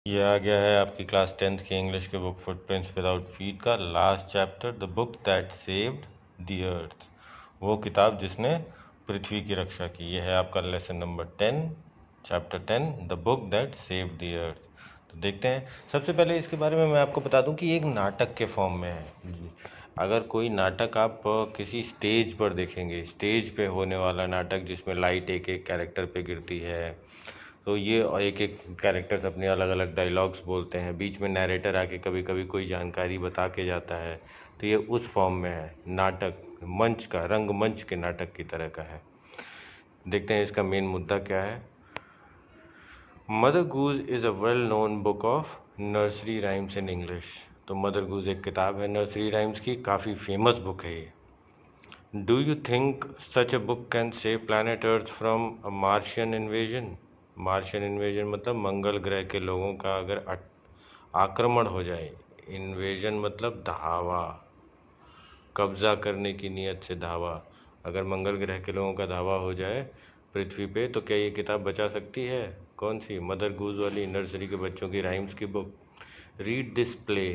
ये आ गया है आपकी क्लास 10th की इंग्लिश के बुक फुटप्रिंट्स विदाउट फीट का last chapter, the book that saved the earth. वो किताब जिसने पृथ्वी की रक्षा की। ये है आपका lesson number 10, chapter 10, the book that saved the earth. तो देखते हैं। सबसे पहले इसके बारे में मैं आपको बता दूं कि एक नाटक के फॉर्म में है जी। अगर कोई नाटक आप किसी स्टेज पर देखेंगे, स्टेज पे होने वाला नाटक जिसमें लाइट एक एक कैरेक्टर पे गिरती है, तो ये एक एक कैरेक्टर्स अपने अलग अलग डायलॉग्स बोलते हैं, बीच में नैरेटर आके कभी कभी कोई जानकारी बता के जाता है, तो ये उस फॉर्म में है। नाटक मंच का, रंगमंच के नाटक की तरह का है। देखते हैं इसका मेन मुद्दा क्या है। Mother goose is a well known book of nursery rhymes in English. तो मदर गूज एक किताब है नर्सरी राइम्स की, काफ़ी फेमस बुक है ये। Do you think such a book can save planet earth from a Martian invasion? Martian invasion मतलब मंगल ग्रह के लोगों का अगर आक्रमण हो जाए। इन्वेजन मतलब धावा, कब्जा करने की नीयत से धावा। अगर मंगल ग्रह के लोगों का धावा हो जाए पृथ्वी पे, तो क्या ये किताब बचा सकती है? कौन सी? मदर गूज वाली नर्सरी के बच्चों की राइम्स की book. Read this play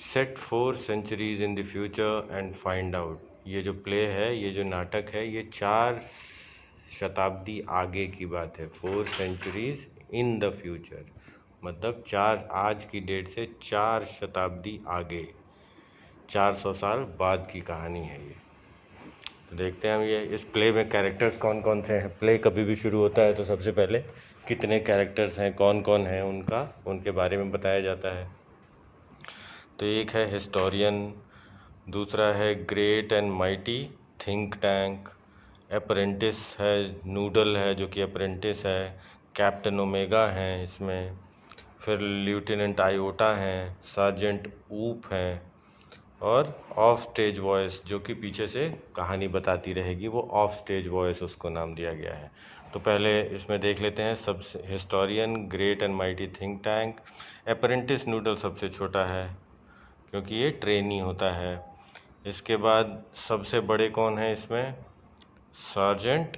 set 4 centuries in the future and find out. ये जो प्ले है, ये जो नाटक है, ये 4 शताब्दी आगे की बात है। 4 सेंचुरीज इन द फ्यूचर मतलब 4 आज की डेट से 4 शताब्दी आगे, 400 साल बाद की कहानी है ये। तो देखते हैं हम ये इस प्ले में कैरेक्टर्स कौन कौन से हैं। प्ले कभी भी शुरू होता है तो सबसे पहले कितने कैरेक्टर्स हैं, कौन कौन हैं, उनके बारे में बताया जाता है। तो एक है हिस्टोरियन, दूसरा है great and mighty think tank, apprentice है, नूडल है जो कि अप्रेंटिस है, कैप्टन ओमेगा हैं इसमें, फिर लेफ्टिनेंट आयोटा हैं, सार्जेंट ऊप हैं, और ऑफ स्टेज वॉइस जो कि पीछे से कहानी बताती रहेगी, वो ऑफ स्टेज वॉइस उसको नाम दिया गया है। तो पहले इसमें देख लेते हैं। सब historian, great and mighty think tank, apprentice noodle सबसे छोटा है क्योंकि ये ट्रेनी होता है। इसके बाद सबसे बड़े कौन हैं इसमें? सार्जेंट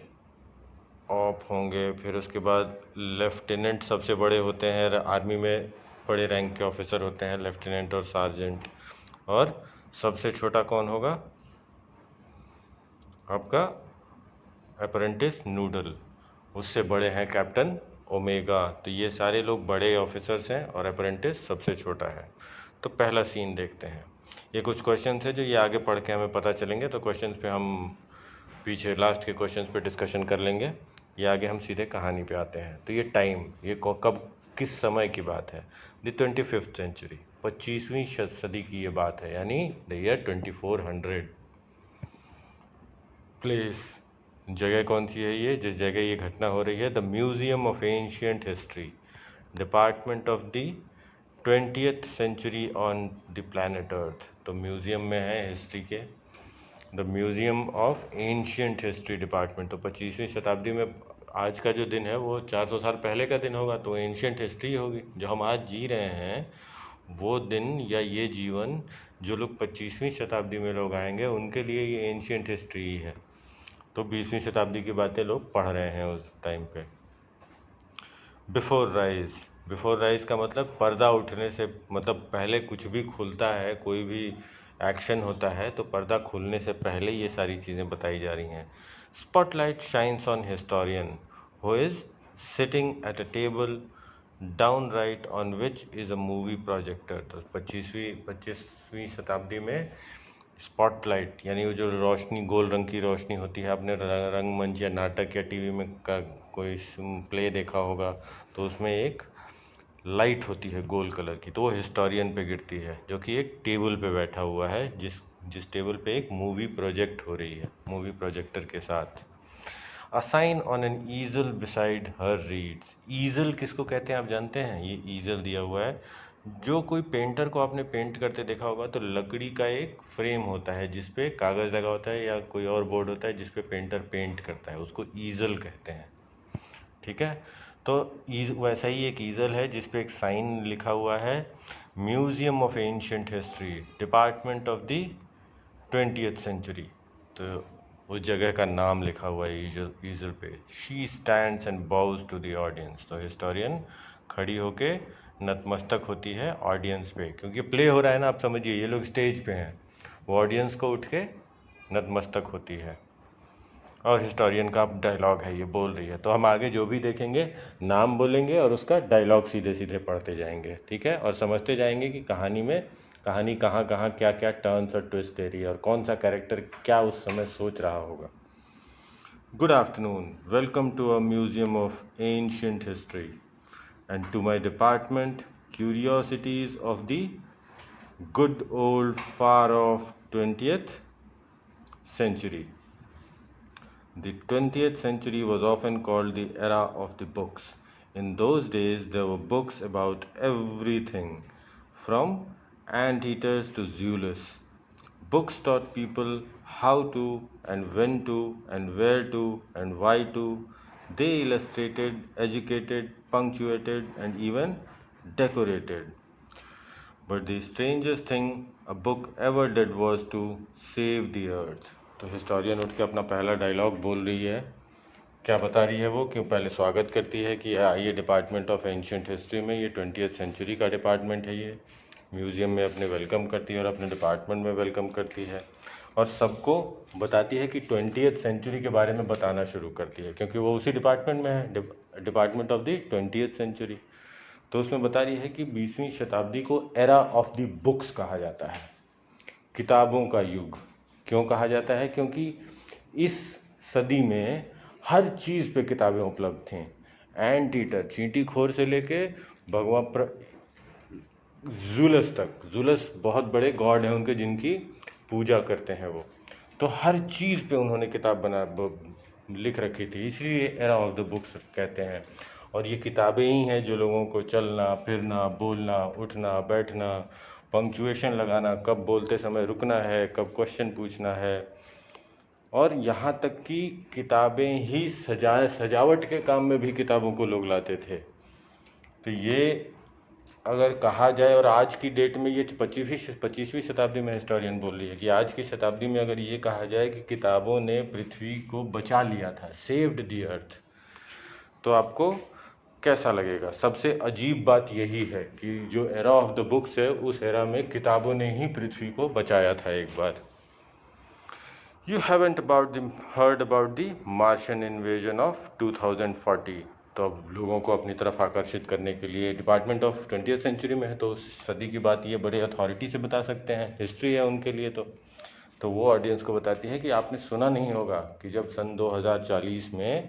ऑफ होंगे। फिर उसके बाद लेफ्टिनेंट सबसे बड़े होते हैं, आर्मी में बड़े रैंक के ऑफिसर होते हैं लेफ्टिनेंट और सार्जेंट। और सबसे छोटा कौन होगा? आपका अप्रेंटिस नूडल। उससे बड़े हैं कैप्टन ओमेगा। तो ये सारे लोग बड़े ऑफिसर्स हैं और अप्रेंटिस सबसे छोटा है। तो पहला सीन देखते हैं। ये कुछ क्वेश्चन है जो ये आगे पढ़ के हमें पता चलेंगे, तो क्वेश्चंस पे हम पीछे लास्ट के क्वेश्चंस पे डिस्कशन कर लेंगे। ये आगे हम सीधे कहानी पे आते हैं। तो ये टाइम, ये कब, किस समय की बात है? द 25th सेंचुरी, 25वीं सदी की ये बात है, यानी द ईयर 2400। प्लेस, जगह कौन सी है ये जिस जगह ये घटना हो रही है? The museum of ancient history, department of the 20th century on the planet earth. तो म्यूजियम में है हिस्ट्री के, the museum of ancient history department. तो 25वीं शताब्दी में आज का जो दिन है वो 400 साल पहले का दिन होगा, तो एंशियंट हिस्ट्री होगी। जो हम आज जी रहे हैं वो दिन या ये जीवन, जो लोग 25वीं शताब्दी में लोग आएंगे उनके लिए ये एंशियंट हिस्ट्री ही है। तो 20वीं शताब्दी की बातें लोग पढ़ रहे हैं उस टाइम पे। बिफोर राइज, बिफोर राइज का मतलब पर्दा उठने से, मतलब पहले कुछ भी खुलता है, कोई भी एक्शन होता है तो पर्दा खुलने से पहले ये सारी चीज़ें बताई जा रही हैं। Spotlight shines on historian who is sitting at a table down right on which is a movie projector. तो 25वीं शताब्दी में स्पॉटलाइट यानी वो जो रोशनी, गोल रंग की रोशनी होती है, आपने रंगमंच या नाटक या टीवी में का कोई प्ले देखा होगा, तो उसमें एक लाइट होती है गोल कलर की, तो वो हिस्टोरियन पे गिरती है जो कि एक टेबल पे बैठा हुआ है, जिस टेबल पे एक मूवी प्रोजेक्ट हो रही है, मूवी प्रोजेक्टर के साथ। A sign on an easel beside her reads. Easel किसको कहते हैं आप जानते हैं? ये ईजल दिया हुआ है, जो कोई पेंटर को आपने पेंट करते देखा होगा तो लकड़ी का एक फ्रेम होता है जिस पे कागज़ लगा होता है या कोई और बोर्ड होता है जिस पे पेंटर पेंट करता है, उसको ईजल कहते हैं। ठीक है, तो वैसा ही एक ईजल है जिस पे एक साइन लिखा हुआ है, museum of ancient history, department of the 20th century. तो उस जगह का नाम लिखा हुआ है ईजल पे। She stands and bows to the audience. तो हिस्टोरियन खड़ी होके नतमस्तक होती है ऑडियंस पे, क्योंकि प्ले हो रहा है ना, आप समझिए ये लोग स्टेज पे हैं, वो ऑडियंस को उठ के नतमस्तक होती है। और हिस्टोरियन का डायलॉग है, ये बोल रही है। तो हम आगे जो भी देखेंगे नाम बोलेंगे और उसका डायलॉग सीधे सीधे पढ़ते जाएंगे, ठीक है, और समझते जाएंगे कि कहानी कहाँ कहाँ क्या क्या टर्न्स और ट्विस्ट दे रही है और कौन सा कैरेक्टर क्या उस समय सोच रहा होगा। Good afternoon, welcome to a museum of ancient history and to my department, Curiosities of the Good Old Far Off 20th Century. The 20th century was often called the era of the books. In those days, there were books about everything, from anteaters to zoologists. Books taught people how to and when to and where to and why to. They illustrated, educated, punctuated, and even decorated. But the strangest thing a book ever did was to save the earth. तो historian उठ के अपना पहला dialogue बोल रही है। क्या बता रही है वो? क्यों पहले स्वागत करती है कि आइए डिपार्टमेंट ऑफ एंशिएंट हिस्ट्री में, ये 20th सेंचुरी का डिपार्टमेंट है, ये म्यूज़ियम में अपने वेलकम करती है और अपने डिपार्टमेंट में वेलकम करती है और सबको बताती है कि 20th सेंचुरी के बारे में बताना शुरू करती है, क्योंकि वो उसी डिपार्टमेंट में है, department of the 20th century. तो उसमें बता रही है कि 20वीं शताब्दी को एरा ऑफ द बुक्स कहा जाता है, किताबों का युग। क्यों कहा जाता है? क्योंकि इस सदी में हर चीज़ पे किताबें उपलब्ध थीं। एंटीटर, चींटी खोर से लेके भगवान जुलस तक। जुलस बहुत बड़े गॉड हैं उनके, जिनकी पूजा करते हैं वो। तो हर चीज़ पे उन्होंने किताब लिख रखी थी, इसलिए एरा ऑफ द बुक्स कहते हैं। और ये किताबें ही हैं जो लोगों को चलना फिरना, बोलना, उठना, बैठना, पंक्चुएशन लगाना, कब बोलते समय रुकना है, कब क्वेश्चन पूछना है, और यहाँ तक कि किताबें ही सजावट के काम में भी किताबों को लोग लाते थे। तो ये अगर कहा जाए, और आज की डेट में ये 25वीं शताब्दी में हिस्टोरियन बोल रही है कि आज की शताब्दी में अगर ये कहा जाए कि किताबों ने पृथ्वी को बचा लिया था, सेव्ड द अर्थ, तो आपको कैसा लगेगा? सबसे अजीब बात यही है कि जो एरा ऑफ द बुक्स है, उस एरा में किताबों ने ही पृथ्वी को बचाया था एक बार। You haven't heard about the Martian invasion of 2040। तो अब लोगों को अपनी तरफ आकर्षित करने के लिए, डिपार्टमेंट ऑफ 20th सेंचुरी में है तो उस सदी की बात ये बड़े अथॉरिटी से बता सकते हैं, हिस्ट्री है उनके लिए। तो वो ऑडियंस को बताती है कि आपने सुना नहीं होगा कि जब सन 2040 में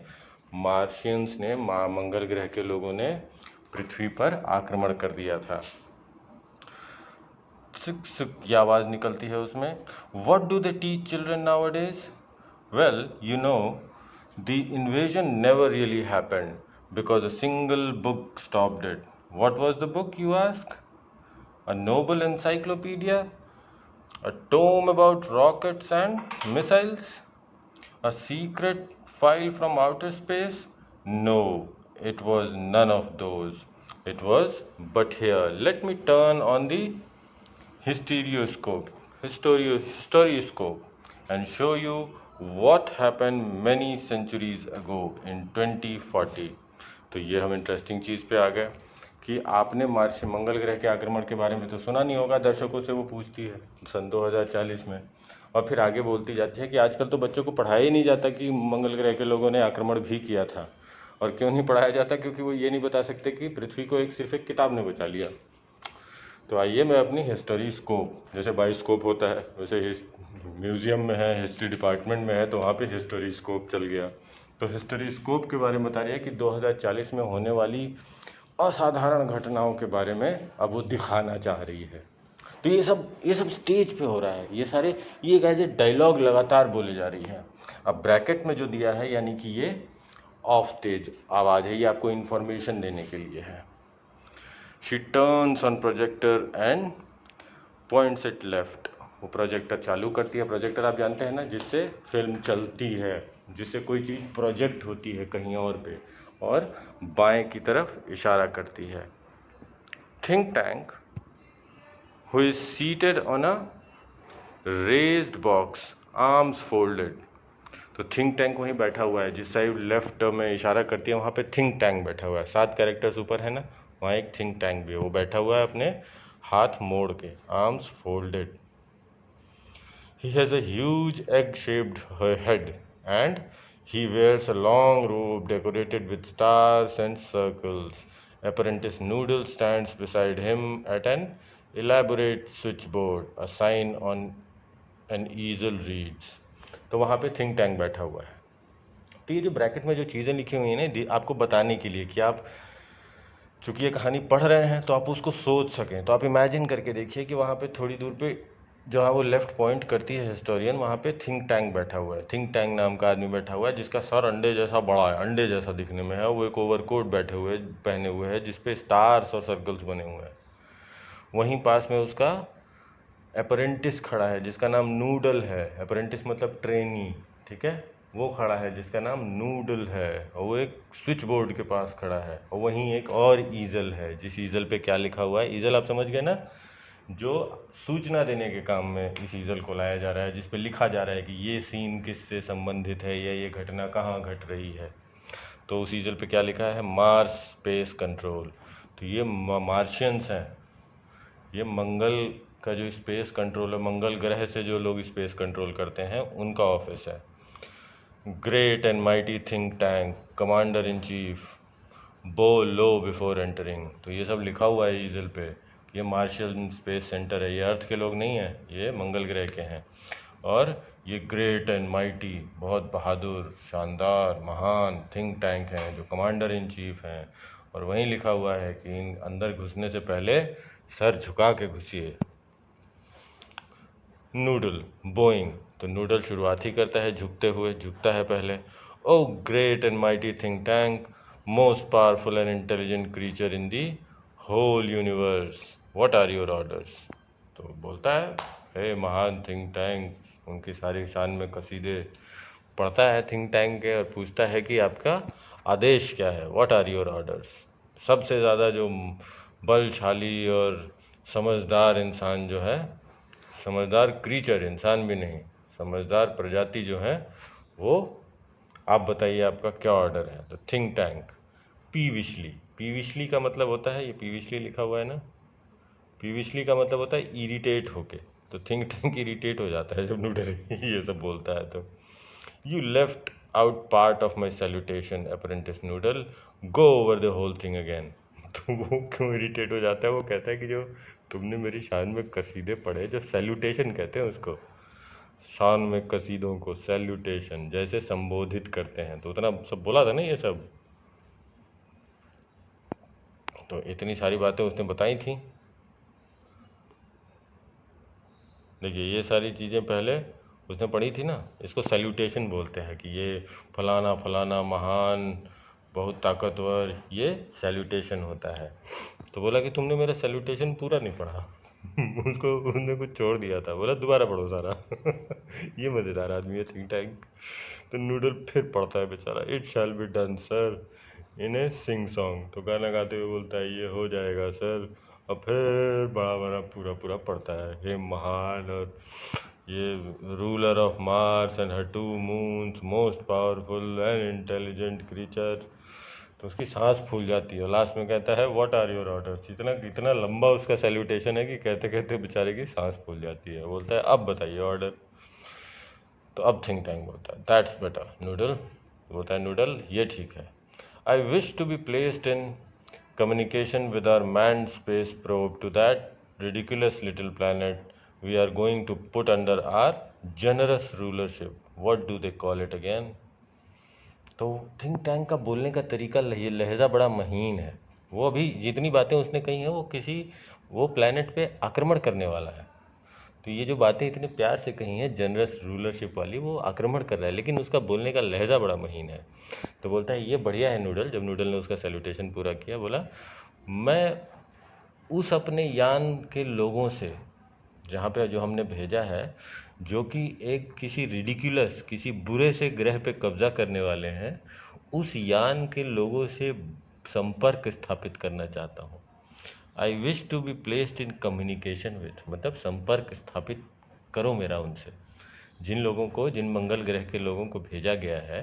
मार्शियंस ने, मंगल ग्रह के लोगों ने पृथ्वी पर आक्रमण कर दिया था। सिक सिक की आवाज़ निकलती है उसमें। What do they teach children now days? Well, you know, the invasion never really happened because a single book stopped it. What was the book, you ask? A Nobel encyclopedia? A tome about rockets and missiles? A secret file from outer space? No, it was none of those. It was, but here, let me turn on the historioscope and show you what happened many centuries ago in 2040। तो ये हम interesting चीज़ पे आ गए कि आपने मंगल ग्रह के आक्रमण के बारे में तो सुना नहीं होगा। दर्शकों से वो पूछती है सन 2040 में, और फिर आगे बोलती जाती है कि आजकल तो बच्चों को पढ़ाया ही नहीं जाता कि मंगल ग्रह के लोगों ने आक्रमण भी किया था। और क्यों नहीं पढ़ाया जाता? क्योंकि वो ये नहीं बता सकते कि पृथ्वी को सिर्फ एक किताब ने बचा लिया। तो आइए मैं अपनी हिस्ट्री स्कोप, जैसे बायोस्कोप होता है वैसे म्यूज़ियम में है, हिस्ट्री डिपार्टमेंट में है, तो वहाँ पे हिस्ट्री स्कोप चल गया। तो हिस्ट्री स्कोप के बारे में बता रही है कि 2040 में होने वाली असाधारण घटनाओं के बारे में अब वो दिखाना चाह रही है। तो ये सब स्टेज पे हो रहा है, ये एक ऐसे डायलॉग लगातार बोले जा रही है। अब ब्रैकेट में जो दिया है, यानी कि ये ऑफ स्टेज आवाज़ है, ये आपको इन्फॉर्मेशन देने के लिए है। She turns on projector and points it left। वो प्रोजेक्टर चालू करती है। प्रोजेक्टर आप जानते हैं ना, जिससे फिल्म चलती है, जिससे कोई चीज़ प्रोजेक्ट होती है कहीं और पे, और बाएं की तरफ इशारा करती है। Think tank who is seated on a raised box, arms folded, तो थिंक टैंक वहीं बैठा हुआ है, जिस साइड लेफ्ट में इशारा करती है वहाँ पे थिंक टैंक बैठा हुआ है। 7 कैरेक्टर्स ऊपर है ना, वहाँ एक थिंक टैंक भी है, वो बैठा हुआ है अपने हाथ मोड़ के, arms folded. He has a huge egg-shaped head and he wears a long robe decorated with stars and circles. Apprentice Noodle stands beside him at an elaborate switchboard. A sign on an easel reads. तो वहाँ पे think tank बैठा हुआ है। तो ये जो bracket में जो चीज़ें लिखी हुई हैं ना, आपको बताने के लिए कि आप चूँकि ये कहानी पढ़ रहे हैं तो आप उसको सोच सकें। तो आप इमेजिन करके देखिए कि वहाँ पे थोड़ी दूर पे जहाँ वो लेफ्ट पॉइंट करती है हिस्टोरियन, वहाँ पे थिंक टैंक बैठा हुआ है। थिंक टैंक नाम का आदमी बैठा हुआ है जिसका सर अंडे जैसा बड़ा है, अंडे जैसा दिखने में है। वो एक ओवरकोट पहने हुए है जिसपे स्टार्स और सर्कल्स बने हुए हैं। वहीं पास में उसका अप्रेंटिस खड़ा है जिसका नाम नूडल है। अप्रेंटिस मतलब ट्रेनी, ठीक है। वो खड़ा है जिसका नाम नूडल है, और वो एक स्विच बोर्ड के पास खड़ा है। और वहीं एक और ईजल है, जिस ईजल पे क्या लिखा हुआ है, ईजल आप समझ गए ना, जो सूचना देने के काम में इस ईजल को लाया जा रहा है, जिस पे लिखा जा रहा है कि ये सीन किससे संबंधित है या ये घटना कहाँ घट रही है। तो उस ईजल पे क्या लिखा है, मार्स स्पेस कंट्रोल। तो ये मार्शियंस हैं, ये मंगल का जो स्पेस कंट्रोल है, मंगल ग्रह से जो लोग स्पेस कंट्रोल करते हैं उनका ऑफिस है। Great and mighty think tank, commander in chief, बो लो बिफोर एंटरिंग। तो ये सब लिखा हुआ है ईजल पे। ये मार्शल स्पेस सेंटर है, ये अर्थ के लोग नहीं हैं, ये मंगल ग्रह के हैं। और ये ग्रेट एंड माइटी, बहुत बहादुर, शानदार, महान थिंक टैंक हैं जो कमांडर इन चीफ हैं। और वहीं लिखा हुआ है कि इन अंदर घुसने से पहले सर झुका के घुसिए। नूडल बोइंग, तो नूडल शुरुआत ही करता है झुकते हुए, झुकता है पहले। O great and mighty think tank, most powerful and intelligent creature in the whole universe, what are your orders. तो बोलता है, हे महान थिंक टैंक, उनकी सारी शान में कसीदे पढ़ता है थिंक टैंक के, और पूछता है कि आपका आदेश क्या है, व्हाट आर योर ऑर्डर्स। सबसे ज़्यादा जो बलशाली और समझदार इंसान जो है, समझदार क्रीचर, इंसान भी नहीं, समझदार प्रजाति जो है वो, आप बताइए आपका क्या ऑर्डर है। तो थिंक टैंक, पीविशली, पीविशली का मतलब होता है, ये पीविशली लिखा हुआ है ना, पीविशली का मतलब होता है इरिटेट होके। तो थिंक टैंक इरिटेट हो जाता है जब नूडल ये सब बोलता है। तो you left out part of my salutation apprentice Noodle, go over the whole thing again. तो वो क्यों इरिटेट हो जाता है, वो कहता है कि जो तुमने मेरी शान में कसीदे पढ़े, जो सैल्यूटेशन कहते हैं उसको, शान में कसीदों को सैल्यूटेशन जैसे संबोधित करते हैं, तो उतना सब बोला था ना ये सब। तो इतनी सारी बातें उसने बताई थी। देखिए ये सारी चीज़ें पहले उसने पढ़ी थी ना, इसको सैल्यूटेशन बोलते हैं कि ये फलाना फलाना महान, बहुत ताकतवर, ये सैल्यूटेशन होता है। तो बोला कि तुमने मेरा सैल्यूटेशन पूरा नहीं पढ़ा उसको उसने कुछ छोड़ दिया था, बोला दोबारा पढ़ो सारा ये मज़ेदार आदमी है थिंक टैंक। तो नूडल फिर पढ़ता है बेचारा, it shall be done sir in A sing song. तो गाना गाते हुए बोलता है ये हो जाएगा सर। और फिर बड़ा बड़ा पूरा पूरा पढ़ता है, हे महान, और ये ruler of Mars and her 2 moons, most powerful and intelligent creature. तो उसकी सांस फूल जाती है और लास्ट में कहता है व्हाट आर योर ऑर्डर्स। इतना इतना लंबा उसका सैल्यूटेशन है कि कहते कहते बेचारे की सांस फूल जाती है। बोलता है अब बताइए ऑर्डर। तो अब थिंक टैंक बोलता है दैट्स बेटर नूडल। बोलता है नूडल ये ठीक है। I wish to be placed in communication with our manned space probe to that ridiculous little planet we are going to put under our generous rulership. What do they call it again? तो think tank का बोलने का तरीका, लहजा बड़ा महीन है। वो अभी जितनी बातें उसने कही हैं वो किसी, वो प्लेनेट पे आक्रमण करने वाला है। तो ये जो बातें इतने प्यार से कही हैं जनरस रूलरशिप वाली, वो आक्रमण कर रहा है, लेकिन उसका बोलने का लहजा बड़ा महीन है। तो बोलता है ये बढ़िया है नूडल। जब नूडल ने उसका सैल्यूटेशन पूरा किया, बोला मैं उस अपने यान के लोगों से, जहाँ पे जो हमने भेजा है, जो कि एक किसी रिडिकुलस, किसी बुरे से ग्रह पे कब्जा करने वाले हैं, उस यान के लोगों से संपर्क स्थापित करना चाहता हूँ। I wish to be placed in communication with, मतलब संपर्क स्थापित करो मेरा उनसे, जिन लोगों को, जिन मंगल ग्रह के लोगों को भेजा गया है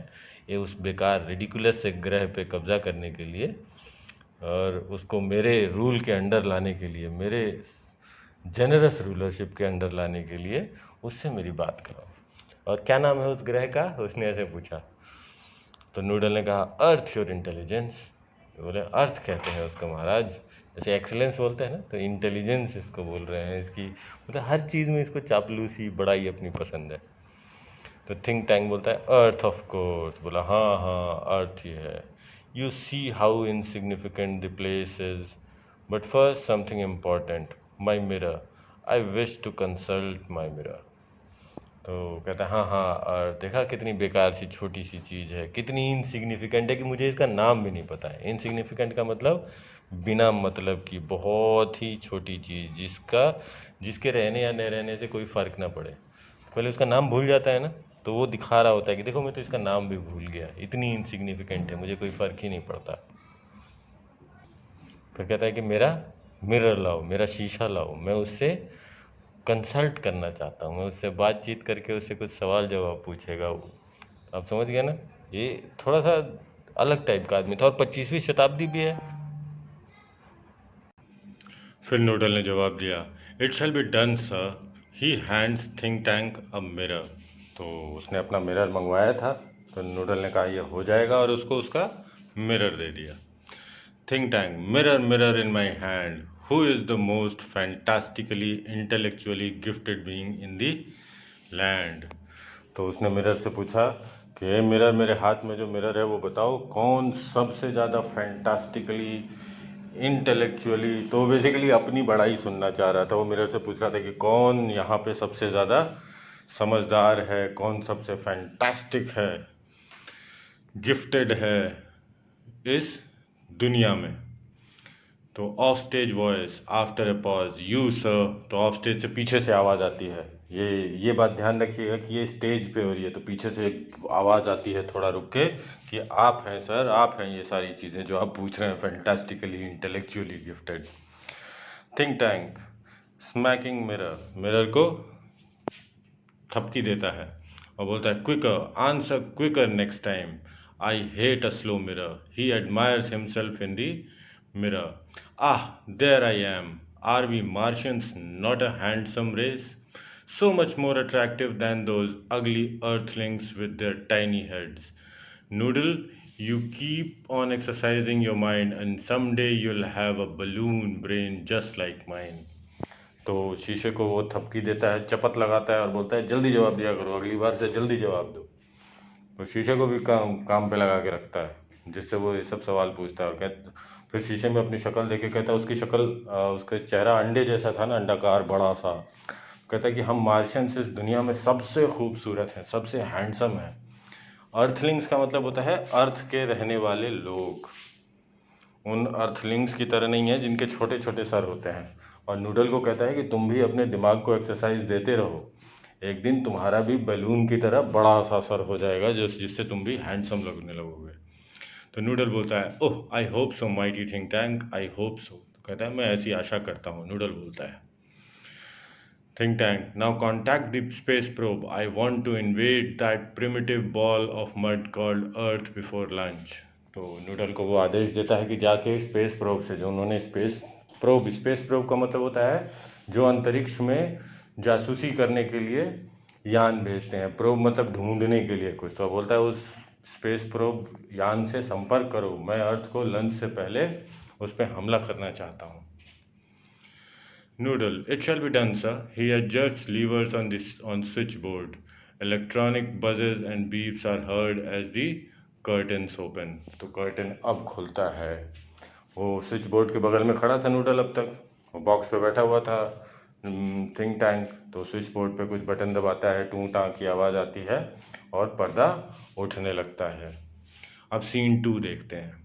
ये उस बेकार रिडिकुलस से ग्रह पे कब्जा करने के लिए और उसको मेरे रूल के अंडर लाने के लिए, मेरे जेनरस रूलरशिप के अंडर लाने के लिए उससे मेरी बात कराओ। और क्या नाम है उस ग्रह का, उसने ऐसे पूछा। तो नूडल ने कहा अर्थ योर इंटेलिजेंस। तो बोले अर्थ कहते हैं उसको महाराज, जैसे एक्सीलेंस बोलते हैं ना, तो इंटेलिजेंस इसको बोल रहे हैं। इसकी मतलब हर चीज़ में इसको चापलूसी बड़ाई अपनी पसंद है। तो थिंक टैंक बोलता है अर्थ ऑफ कोर्स। बोला हाँ हाँ अर्थ ही है। You see how insignificant the place is, but first something important, my mirror, I wish to consult my mirror. तो कहता है हाँ हाँ, और देखा कितनी बेकार सी छोटी सी चीज़ है, कितनी इनसिग्निफिकेंट है कि मुझे इसका नाम भी नहीं पता है। इनसिग्निफिकेंट का मतलब बिना मतलब की बहुत ही छोटी चीज़, जिसके रहने या न रहने से कोई फ़र्क ना पड़े। पहले उसका नाम भूल जाता है ना, तो वो दिखा रहा होता है कि देखो मैं तो इसका नाम भी भूल गया, इतनी इनसिग्निफिकेंट है, मुझे कोई फ़र्क ही नहीं पड़ता। फिर कहता है कि मेरा मिरर लाओ, मेरा शीशा लाओ, मैं उससे कंसल्ट करना चाहता हूँ, मैं उससे बातचीत करके उससे कुछ सवाल जवाब पूछेगा वो। आप समझ गए ना, ये थोड़ा सा अलग टाइप का आदमी था और 25वीं शताब्दी भी है। फिर नोडल ने जवाब दिया it shall be done sir. He hands think tank a mirror. तो उसने अपना मिरर मंगवाया था, तो नोडल ने कहा यह हो जाएगा और उसको उसका मिरर दे दिया। Think tank mirror mirror in my hand, who is the most fantastically intellectually gifted being in the land. तो उसने मिरर से पूछा कि ये मिरर, मेरे हाथ में जो मिरर है वो बताओ कौन सबसे ज़्यादा फैंटास्टिकली इंटेलेक्चुअली, तो बेसिकली अपनी बड़ाई सुनना चाह रहा था। वो मिरर से पूछ रहा था कि कौन यहाँ पे सबसे ज़्यादा समझदार है, कौन सबसे फैंटास्टिक है, गिफ्टेड है इस दुनिया में। तो of stage voice after a pause you sir. तो ऑफ स्टेज से पीछे से आवाज़ आती है। ये बात ध्यान रखिएगा कि ये स्टेज पे हो रही है, तो पीछे से आवाज़ आती है थोड़ा रुक के कि आप हैं सर, आप हैं ये सारी चीज़ें जो आप पूछ रहे हैं, fantastically intellectually gifted. Think tank smacking mirror, mirror को थपकी देता है और बोलता है quicker answer, quicker next time, I hate a slow mirror, he admires himself in the mirror. Ah there I am, are we Martians not a handsome race, so much more attractive than those ugly earthlings with their tiny heads. Noodle, you keep on exercising your mind and someday you'll have a balloon brain just like mine. तो शीशे को वो थपकी देता है, चपत लगाता है और बोलता है जल्दी जवाब दिया करो, अगली बार से जल्दी जवाब दो। तो शीशे को भी काम पे लगा के रखता है, जिससे वो ये सब सवाल पूछता है। और फिर शीशे में अपनी शक्ल देख के कहता है, उसकी शक्ल, उसका चेहरा अंडे जैसा था ना, अंडाकार बड़ा सा। कहता है कि हम मार्शियंस इस दुनिया में सबसे खूबसूरत हैं, सबसे हैंडसम हैं। अर्थलिंग्स का मतलब होता है अर्थ के रहने वाले लोग। उन अर्थलिंग्स की तरह नहीं है जिनके छोटे छोटे सर होते हैं। और नूडल को कहता है कि तुम भी अपने दिमाग को एक्सरसाइज देते रहो, एक दिन तुम्हारा भी बैलून की तरह बड़ा सा सर हो जाएगा, जिससे तुम भी हैंडसम लगने लगोगे। तो नूडल बोलता है oh I hope so mighty think tank, I hope so. तो कहता है मैं ऐसी आशा करता हूँ, नूडल बोलता है। Think tank, now contact the space probe. I want to invade that primitive ball of mud called Earth before lunch. तो नूडल को वो आदेश देता है कि जाके स्पेस प्रोब से, जो उन्होंने स्पेस प्रोब का मतलब होता है जो अंतरिक्ष में जासूसी करने के लिए यान भेजते हैं। प्रोब मतलब ढूंढने के लिए कुछ, तो बोलता है उस स्पेस प्रोब यान से संपर्क करो, मैं अर्थ को लंच से पहले उस पर हमला करना चाहता हूँ। Noodle, it shall be done, sir. He adjusts levers on switchboard. Electronic buzzes and beeps are heard as the curtains open. तो कर्टन अब खुलता है। वो स्विच बोर्ड के बगल में खड़ा था नूडल, अब तक वो बॉक्स पे बैठा हुआ था थिंक टैंक। तो स्विच बोर्ड पे कुछ बटन दबाता है, टूं टां की आवाज़ आती है और पर्दा उठने लगता है। अब सीन 2 देखते हैं।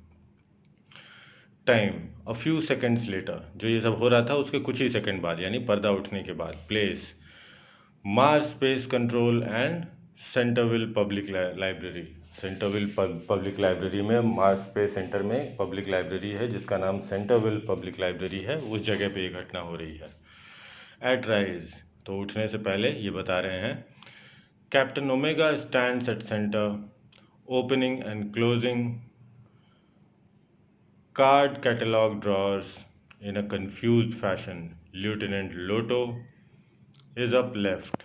Time a few seconds later, जो ये सब हो रहा था उसके कुछ ही सेकंड बाद, यानी पर्दा उठने के बाद। Place Mars space control and Centerville public library. Centerville public library में, मार्स स्पेस सेंटर में पब्लिक लाइब्रेरी है जिसका नाम सेंटरविल पब्लिक लाइब्रेरी है, उस जगह पे ये घटना हो रही है। एट राइज, तो उठने से पहले ये बता रहे हैं Captain Omega stands at center, opening and closing card catalog drawers in a confused fashion. Lieutenant Loto is up left,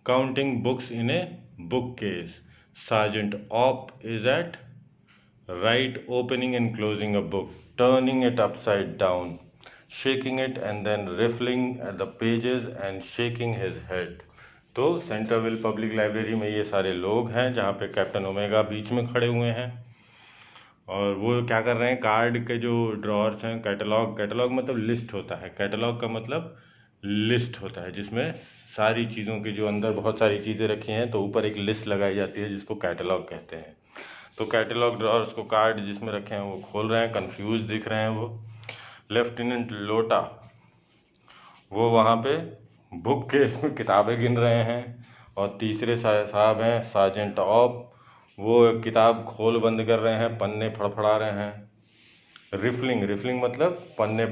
counting books in a bookcase. Sergeant Op is at right, opening and closing a book, turning it upside down, shaking it and then riffling at the pages and shaking his head. तो central public library में ये सारे लोग हैं जहाँ पे captain omega बीच में खड़े हुए हैं और वो क्या कर रहे हैं, कार्ड के जो ड्रॉर्स हैं, कैटलॉग मतलब लिस्ट होता है, कैटलॉग का मतलब लिस्ट होता है जिसमें सारी चीज़ों की जो अंदर बहुत सारी चीज़ें रखी हैं तो ऊपर एक लिस्ट लगाई जाती है जिसको कैटलॉग कहते हैं। तो कैटलॉग ड्रॉर्स को कार्ड जिसमें रखे हैं वो खोल रहे हैं, कंफ्यूज दिख रहे हैं वो। लेफ्टिनेंट लोटा वो वहाँ पे बुक के इसमें किताबें गिन रहे हैं और तीसरे साहब हैं सार्जेंट ऑफ, वो किताब खोल बंद कर रहे हैं, पन्ने फड़फड़ा रहे हैं। रिफलिंग मतलब पन्ने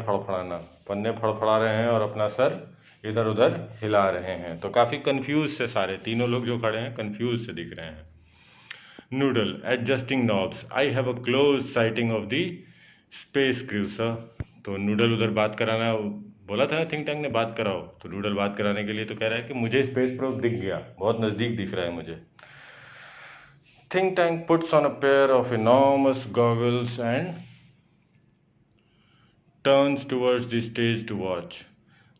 फड़फड़ा रहे हैं और अपना सर इधर उधर हिला रहे हैं। तो काफ़ी कंफ्यूज से सारे तीनों लोग जो खड़े हैं कंफ्यूज से दिख रहे हैं। Noodle adjusting knobs, I have a close sighting of the space crew sir. तो नूडल उधर बात कराना, बोला था ना थिंक टैंक ने बात कराओ, तो नूडल बात कराने के लिए तो कह रहा है कि मुझे स्पेस प्रोब दिख गया, बहुत नज़दीक दिख रहा है मुझे। Think tank puts on a pair of enormous goggles and turns towards the stage to watch.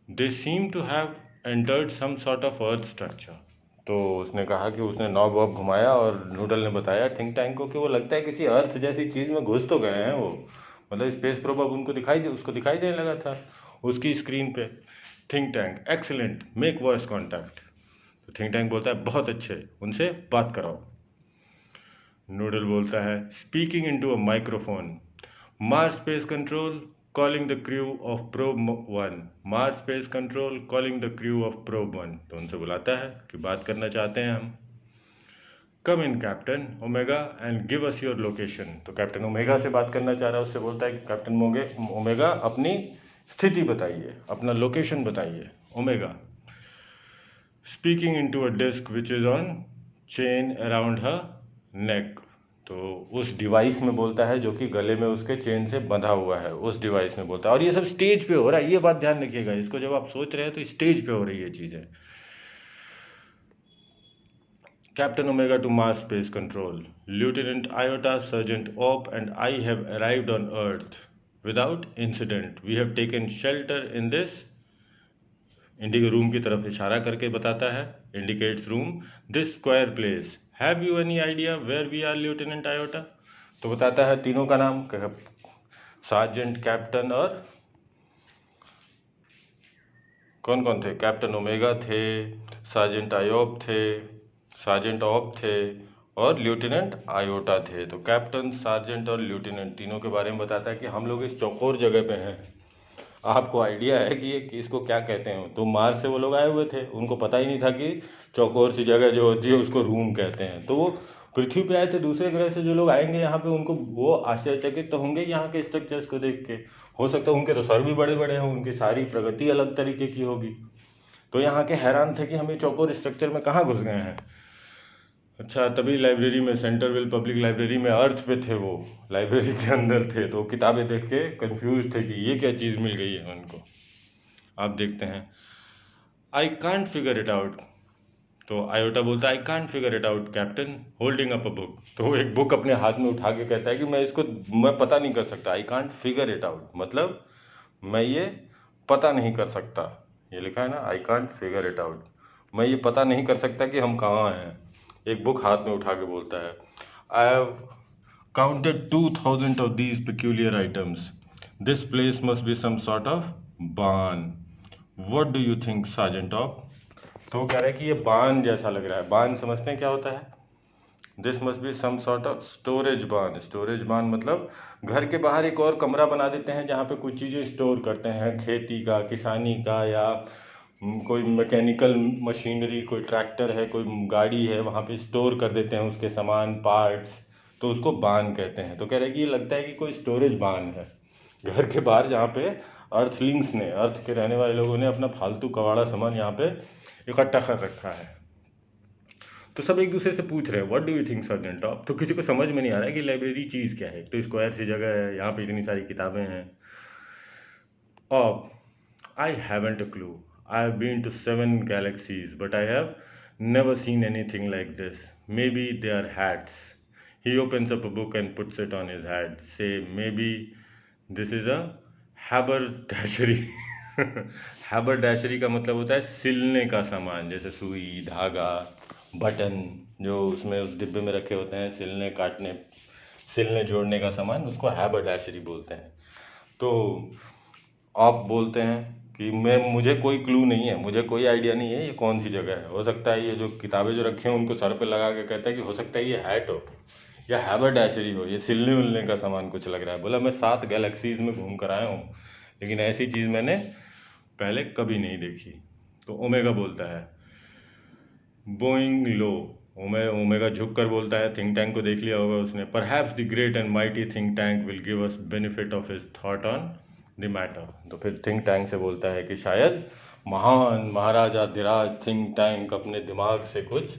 They seem to have entered some sort of earth structure. तो उसने कहा कि उसने नॉब वॉब घुमाया और नूडल ने बताया थिंक टैंक को कि वो लगता है किसी अर्थ जैसी चीज़ में घुस तो गए हैं वो, मतलब स्पेस प्रोब अब उसको दिखाई देने लगा था उसकी स्क्रीन पे। Think tank excellent, make voice contact. तो थिंक टैंक बोलता है बहुत अच्छे, उनसे बात कराओ। नूडल बोलता है speaking into a microphone, Mars space control calling the crew of probe 1, Mars space control calling the crew of probe 1। तो उनसे बुलाता है कि बात करना चाहते हैं हम। Come in Captain Omega and give us your location. तो कैप्टन ओमेगा से बात करना चाह रहा है, उससे बोलता है कि कैप्टन ओमेगा अपनी स्थिति बताइए, अपना लोकेशन बताइए। Omega speaking into a disc which is on chain around her neck. तो उस डिवाइस में बोलता है जो कि गले में उसके चेन से बंधा हुआ है, उस डिवाइस में बोलता है। और ये सब स्टेज पे हो रहा है, ये बात ध्यान रखिएगा, इसको जब आप सोच रहे हैं तो स्टेज पे हो रही है चीज़ें। Captain Omega to Mars Space Control. Lieutenant Iota, Sergeant Op and I have arrived on Earth without incident. We have taken shelter in this, indigo room की तरफ इशारा करके बताता है, indicates room, this square place. Have you any idea where we are lieutenant Iota. तो बताता है तीनों का नाम, सार्जेंट, कैप्टन और कौन कौन थे, कैप्टन ओमेगा थे, सार्जेंट आयोब थे, सार्जेंट ऑप थे और लिeutenant आयोटा थे। तो कैप्टन, सार्जेंट और लिeutenant तीनों के बारे में बताता है कि हम लोग इस चौकोर जगह पे हैं, आपको आइडिया है कि ये इसको क्या कहते हैं। तो मार्स से वो लोग आए हुए थे, उनको पता ही नहीं था कि चौकोर सी जगह जो होती है उसको रूम कहते हैं। तो वो पृथ्वी पे आए थे, दूसरे ग्रह से जो लोग आएंगे यहाँ पे उनको वो आश्चर्यचकित तो होंगे यहाँ के स्ट्रक्चर्स को देख के, हो सकता है उनके तो सर भी बड़े बड़े हों, उनकी सारी प्रगति अलग तरीके की होगी। तो यहाँ के हैरान थे कि हम ये चौकोर स्ट्रक्चर में कहाँ घुस गए हैं। अच्छा, तभी लाइब्रेरी में, सेंट्रल पब्लिक लाइब्रेरी में अर्थ पे थे, वो लाइब्रेरी के अंदर थे, तो किताबें देख के कंफ्यूज थे कि ये क्या चीज़ मिल गई है उनको। आप देखते हैं, I can't figure it out. तो आयोटा बोलता है I can't figure it out captain, holding up a book. तो वो एक बुक अपने हाथ में उठा के कहता है कि मैं पता नहीं कर सकता। I can't figure it out मतलब मैं ये पता नहीं कर सकता, ये लिखा है ना, I can't figure it out, मैं ये पता नहीं कर सकता कि हम कहाँ हैं। एक बुक हाथ में उठा के बोलता है, I have counted 2000 of these peculiar items, this place must be some sort of barn, what do you think sergeant Oop. तो वो कह रहा है कि ये बान जैसा लग रहा है। बान समझते हैं क्या होता है, this must be some sort of storage barn. Storage barn मतलब घर के बाहर एक और कमरा बना देते हैं जहाँ पे कुछ चीज़ें स्टोर करते हैं, खेती का, किसानी का, या कोई मैकेनिकल मशीनरी, कोई ट्रैक्टर है, कोई गाड़ी है, वहाँ पे स्टोर कर देते हैं उसके सामान, पार्ट्स, तो उसको बान कहते हैं। तो कह रहे हैं कि ये लगता है कि कोई स्टोरेज बान है घर के बाहर, जहाँ पे अर्थलिंग्स ने, अर्थ के रहने वाले लोगों ने अपना फालतू कबाड़ा सामान यहाँ पे इकट्ठा कर रखा है। तो सब एक दूसरे से पूछ रहे हैं what do you think sergeant top. तो किसी को समझ में नहीं आ रहा है कि लाइब्रेरी चीज़ क्या है। तो स्क्वायर सी जगह है, यहाँ पे इतनी सारी किताबें हैं। और I haven't a clue. I've been to 7 galaxies, but I have never seen anything like this. Maybe they are hats. He opens up a book and puts it on his head. Say, maybe this is a haberdashery. haberdashery का मतलब होता है सिलने का सामान, जैसे सुई, धागा, बटन, जो उसमें उस डिब्बे में रखे होते हैं, सिलने काटने, सिलने जोड़ने का सामान, उसको haberdashery बोलते हैं। तो आप बोलते हैं कि मुझे कोई क्लू नहीं है, मुझे कोई आइडिया नहीं है ये कौन सी जगह है। हो सकता है ये जो किताबें जो रखी हैं उनको सर पे लगा के कहता है कि हो सकता है ये हैट हो या हैबरडैशरी हो, ये सिलने उलने का सामान कुछ लग रहा है। बोला मैं 7 गैलेक्सीज में घूम कर आया हूँ, लेकिन ऐसी चीज़ मैंने पहले कभी नहीं देखी। तो ओमेगा बोलता है बोइंग लो। ओमेगा झुक कर बोलता है, थिंक टैंक को देख लिया होगा उसने, perhaps the great and mighty think tank will give us benefit of his thought on the matter. तो फिर थिंक टैंक से बोलता है कि शायद महान महाराजा धीराज थिंक टैंक अपने दिमाग से कुछ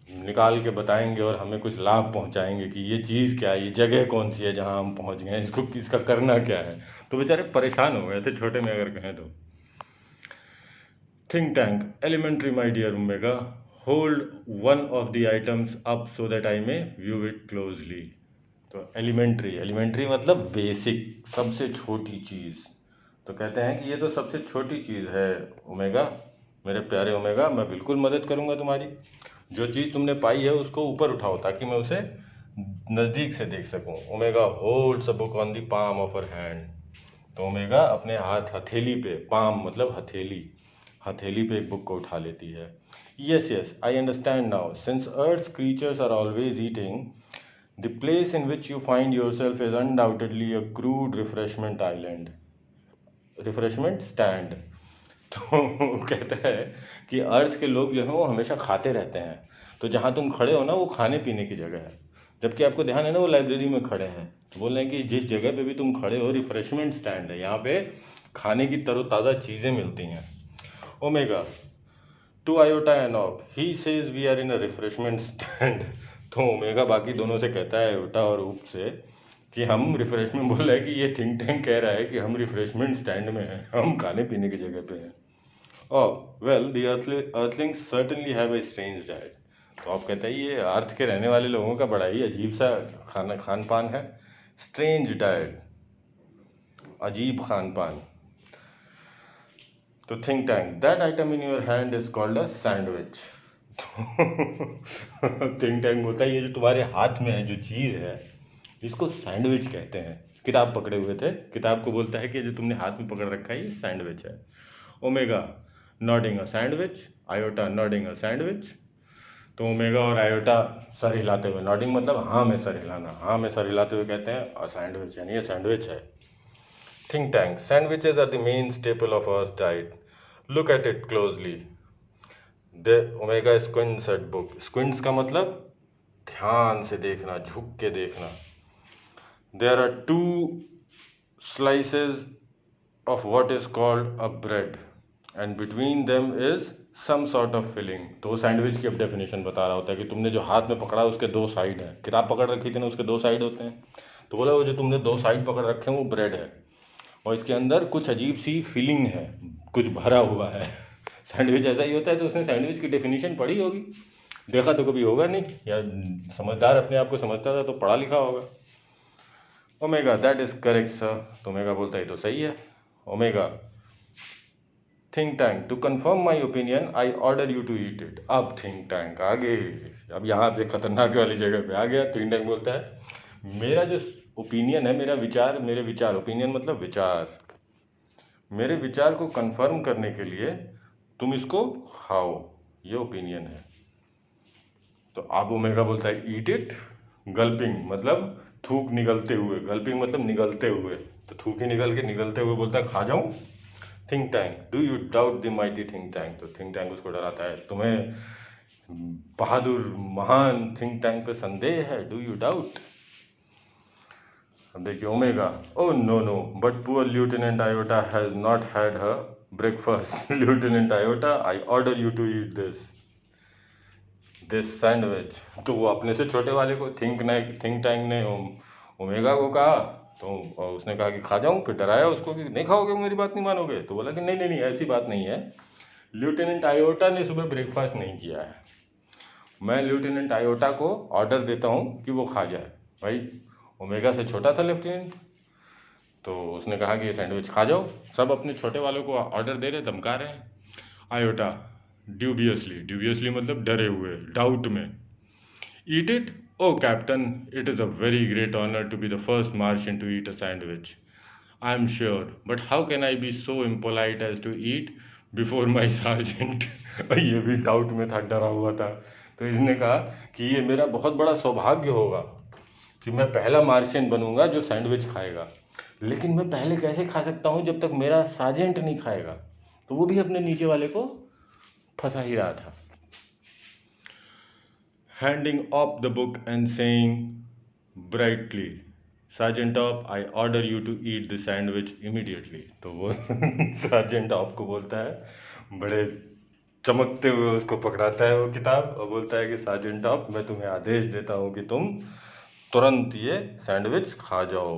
निकाल के बताएंगे और हमें कुछ लाभ पहुंचाएंगे कि ये चीज़ क्या है, ये जगह कौन सी है जहां हम पहुंच गए हैं, इसको इसका करना क्या है। तो बेचारे परेशान हो गए थे, छोटे में अगर कहें तो। Think tank elementary my dear Omega, hold one of the items up so that I may view it closely. तो एलिमेंट्री मतलब बेसिक, सबसे छोटी चीज़। तो कहते हैं कि ये तो सबसे छोटी चीज़ है ओमेगा, मेरे प्यारे ओमेगा, मैं बिल्कुल मदद करूँगा तुम्हारी। जो चीज़ तुमने पाई है उसको ऊपर उठाओ ताकि मैं उसे नज़दीक से देख सकूँ। Omega holds a book on the palm of her hand. तो ओमेगा अपने हाथ हथेली पे, पाम मतलब हथेली, हथेली पे एक बुक को उठा लेती है। Yes I understand now, since earth creatures are always eating, the place in which you find yourself is undoubtedly a crude refreshment island, refreshment stand. तो कहता है कि अर्थ के लोग जो हैं वो हमेशा खाते रहते हैं, तो जहाँ तुम खड़े हो ना वो खाने पीने की जगह है, जबकि आपको ध्यान है ना वो लाइब्रेरी में खड़े हैं। तो बोल रहे हैं कि जिस जगह पे भी तुम खड़े हो रिफ्रेशमेंट स्टैंड है, यहाँ पे खाने की तरोताज़ा चीज़ें मिलती हैं। Omega to Iota and Oop, he says we are in a refreshment stand. तो ओमेगा बाकी दोनों से कहता है, आयोटा और ऊप से, कि हम रिफ्रेशमेंट, बोल रहा है कि ये थिंक टैंक कह रहा है कि हम रिफ्रेशमेंट स्टैंड में हैं, हम खाने पीने की जगह पे हैं। Well the Earthlings certainly have a strange diet. तो आप कहते हैं ये अर्थ के रहने वाले लोगों का बड़ा ही अजीब सा खान पान है। स्ट्रेंज डाइट, अजीब खान पान। तो think tank that item in your hand is called a sandwich. Think tank बोलता है ये जो तुम्हारे हाथ में है जो चीज़ है इसको सैंडविच कहते हैं। किताब पकड़े हुए थे, किताब को बोलता है कि जो तुमने हाथ में पकड़ रखा है ये सैंडविच है। Omega nodding a sandwich, iota nodding a sandwich. तो ओमेगा और आयोटा सर हिलाते हुए, नॉडिंग मतलब हाँ में सर हिलाना, हाँ में सर हिलाते हुए कहते हैं अ सैंडविच, यानी ये सैंडविच है। Think tank sandwiches are the main staple of Earth's diet. Look at it closely. The Omega squints at book. Squints का मतलब ध्यान से देखना, झुक के देखना। There are 2 slices of what is called a bread and between them is some sort of filling. तो वो सैंडविच की अब डेफिनेशन बता रहा होता है कि तुमने जो हाथ में पकड़ा उसके 2 साइड हैं। किताब पकड़ रखी थी ना, उसके 2 साइड होते हैं। तो बोला वो जो तुमने 2 साइड पकड़ रखे हैं वो ब्रेड है और इसके अंदर कुछ अजीब सी फीलिंग है, कुछ भरा हुआ है। सैंडविच ऐसा ही होता है। तो उसने सैंडविच की डेफिनेशन पढ़ी होगी, देखा तो कभी होगा नहीं, या समझदार अपने आप को समझता था तो पढ़ा लिखा होगा। Omega that is correct sir. तो ओमेगा बोलता है तो सही है। Omega think tank to confirm my opinion I order you to eat it. अब थिंक टैंक आगे, अब यहाँ पे खतरनाक वाली जगह पे आ गया। थिंक टैंक बोलता है मेरा जो ओपिनियन है, मेरा विचार, मेरे विचार, ओपिनियन मतलब विचार, मेरे विचार को कंफर्म करने के लिए तुम इसको खाओ, ये ओपिनियन है। तो अब ओमेगा बोलता है ईट इट, गल्पिंग मतलब थूक निगलते हुए, गल्पिंग मतलब निगलते हुए, तो थूक ही निकल के निगलते हुए बोलता है खा जाऊं। Think tank do you doubt the mighty think tank. तो थिंक टैंक उसको डराता है, तुम्हें बहादुर महान थिंक टैंक पे संदेह है, डू यू डाउट। अब देखिए Omega, oh no no but poor lieutenant Iota has not had her breakfast. Lieutenant Iota I order you to eat this. This sandwich. तो वो अपने से छोटे वाले को थिंक टैंक ने ओमेगा को कहा, तो उसने कहा कि खा जाऊं, फिर डराया उसको कि नहीं खाओगे, मेरी बात नहीं मानोगे। तो बोला कि नहीं नहीं नहीं, ऐसी बात नहीं है, लेफ्टिनेंट आयोटा ने सुबह ब्रेकफास्ट नहीं किया है, मैं लेफ्टिनेंट आयोटा को ऑर्डर देता हूँ कि वो खा जाए। भाई ओमेगा से छोटा था लेफ्टिनेंट, तो उसने कहा कि ये सैंडविच खा जाओ। सब अपने छोटे वालों को ऑर्डर दे रहे, धमका रहे हैं। आयोटा ड्यूबियसली, ड्यूबियसली मतलब डरे हुए, डाउट में, eat it, oh captain, it is a very great honour to be the first Martian to eat a sandwich, I am sure, but how can I be so impolite as to eat before my sergeant. ये भी doubt में था, डरा हुआ था। तो इसने कहा कि ये मेरा बहुत बड़ा सौभाग्य होगा कि मैं पहला मार्शियन बनूंगा जो सैंडविच खाएगा, लेकिन मैं पहले कैसे खा सकता हूँ जब तक मेरा सार्जेंट नहीं खाएगा। तो वो भी अपने नीचे वाले को फंसा ही रहा था। Handing off the book and saying brightly, sergeant Oop, I order you to eat the sandwich immediately. तो वो सार्जेंट ऑफ को बोलता है, बड़े चमकते हुए उसको पकड़ाता है वो किताब और बोलता है कि सार्जेंट ऑफ, मैं तुम्हें आदेश देता हूँ कि तुम तुरंत ये सैंडविच खा जाओ,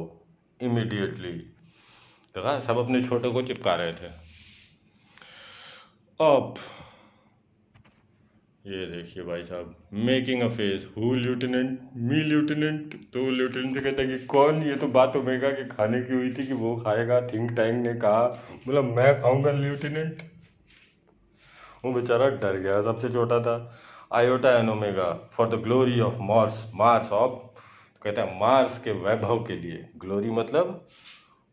इमीडिएटली। देखा, सब अपने छोटे को चिपका रहे थे। अब ये देखिए भाई साहब, making a face, who lieutenant, me lieutenant. तो लेफ्टिनेंट से कहता है कि कौन, ये तो बात ओमेगा के खाने की हुई थी कि वो खाएगा, थिंक टैंक ने कहा, बोला मैं खाऊंगा लेफ्टिनेंट। वो बेचारा डर गया, सबसे छोटा था। Iota and Omega for the glory of Mars, Mars Oop, कहते हैं मार्स के वैभव के लिए, ग्लोरी मतलब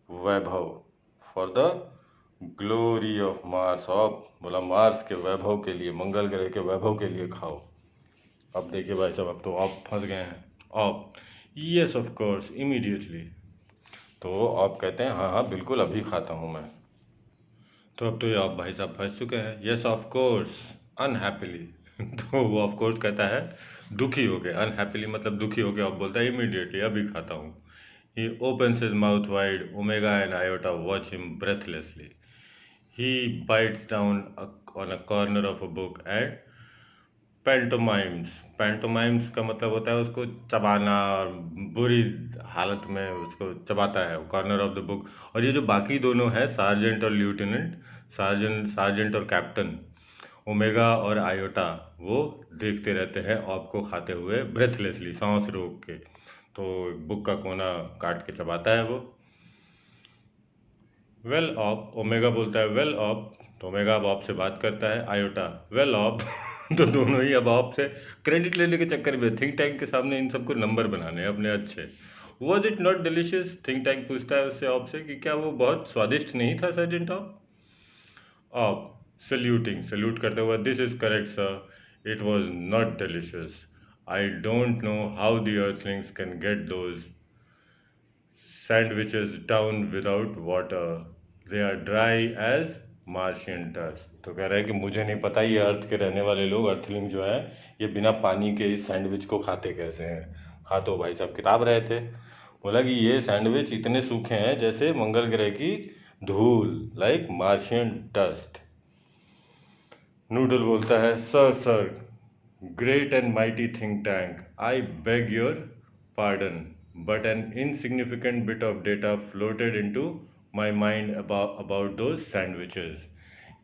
वैभव, for the glory of Mars Oop, बोला मार्स के वैभव के लिए, मंगल ग्रह के वैभव के लिए खाओ। अब देखिए भाई साहब, अब तो आप फंस गए हैं। आप, यस ऑफ कोर्स इमीडिएटली। तो आप कहते हैं हाँ हाँ बिल्कुल, अभी खाता हूँ मैं। तो अब तो ये आप भाई साहब फंस चुके हैं। Yes of course unhappily. तो वो ऑफ कोर्स कहता है दुखी हो गया, अनहैप्पीली मतलब दुखी हो गया, अब बोलता है इमीडिएटली, अभी खाता हूँ। ही opens his mouth wide. Omega and Iota watch him breathlessly. He bites down on a corner of a book and पैंटोमाइम्स, पैंटोमाइम्स का मतलब होता है उसको चबाना, और बुरी हालत में उसको चबाता है, कॉर्नर ऑफ द बुक। और ये जो बाकी दोनों हैं, सार्जेंट और ल्यूटेनेंट, सार्जेंट और कैप्टन, ओमेगा और आयोटा, वो देखते रहते हैं आपको खाते हुए, ब्रेथलेसली, सांस रोक के। तो बुक का कोना काट के चबाता है वो। वेल ऑप, ओमेगा बोलता है वेल ऑप, तो ओमेगा अब ऑप से बात करता है, आयोटा वेल ऑप। तो दोनों ही अब ऑप से क्रेडिट लेने के चक्कर में, थिंक टैंक के सामने इन सबको नंबर बनाने हैं अपने अच्छे। Was it not delicious, think tank पूछता है उससे, ऑप से, कि क्या वो बहुत स्वादिष्ट नहीं था sergeant Oop. Oop saluting, salute करते हुए, this is correct sir, it was not delicious, I don't know how the earthlings can get those sandwiches down without water, they are dry as Martian dust। तो कह रहा है कि मुझे नहीं पता ये अर्थ के रहने वाले लोग, अर्थलिंग जो है, ये बिना पानी के इस सैंडविच को खाते कैसे हैं। खा तो भाई साहब किताब रहे थे। बोला कि ये सैंडविच इतने सूखे हैं जैसे मंगल ग्रह की धूल, लाइक मार्शियन डस्ट। नूडल बोलता है, sir great and mighty think tank, I beg your pardon, but an insignificant bit of data floated into my mind about those sandwiches।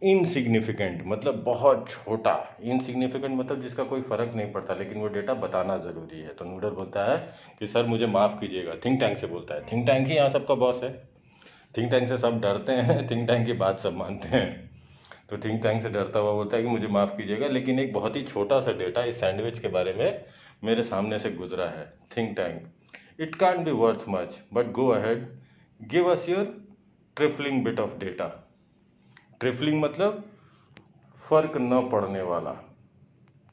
Insignificant मतलब बहुत छोटा, इनसिग्निफिकेंट मतलब जिसका कोई फर्क नहीं पड़ता, लेकिन वो डेटा बताना ज़रूरी है। तो नूडल बोलता है कि सर मुझे माफ़ कीजिएगा, थिंक टैंक से बोलता है, थिंक टैंक ही यहाँ सबका बॉस है, थिंक टैंक से सब डरते हैं, थिंक टैंक की बात सब मानते हैं। तो थिंक टैंक से डरता हुआ बोलता है कि मुझे माफ़ कीजिएगा, लेकिन एक बहुत ही छोटा सा डेटा इस सैंडविच के बारे में मेरे सामने से गुजरा है। Think tank, it can't be worth much, but go ahead, give us your trifling bit of data। Trifling मतलब फर्क न पड़ने वाला,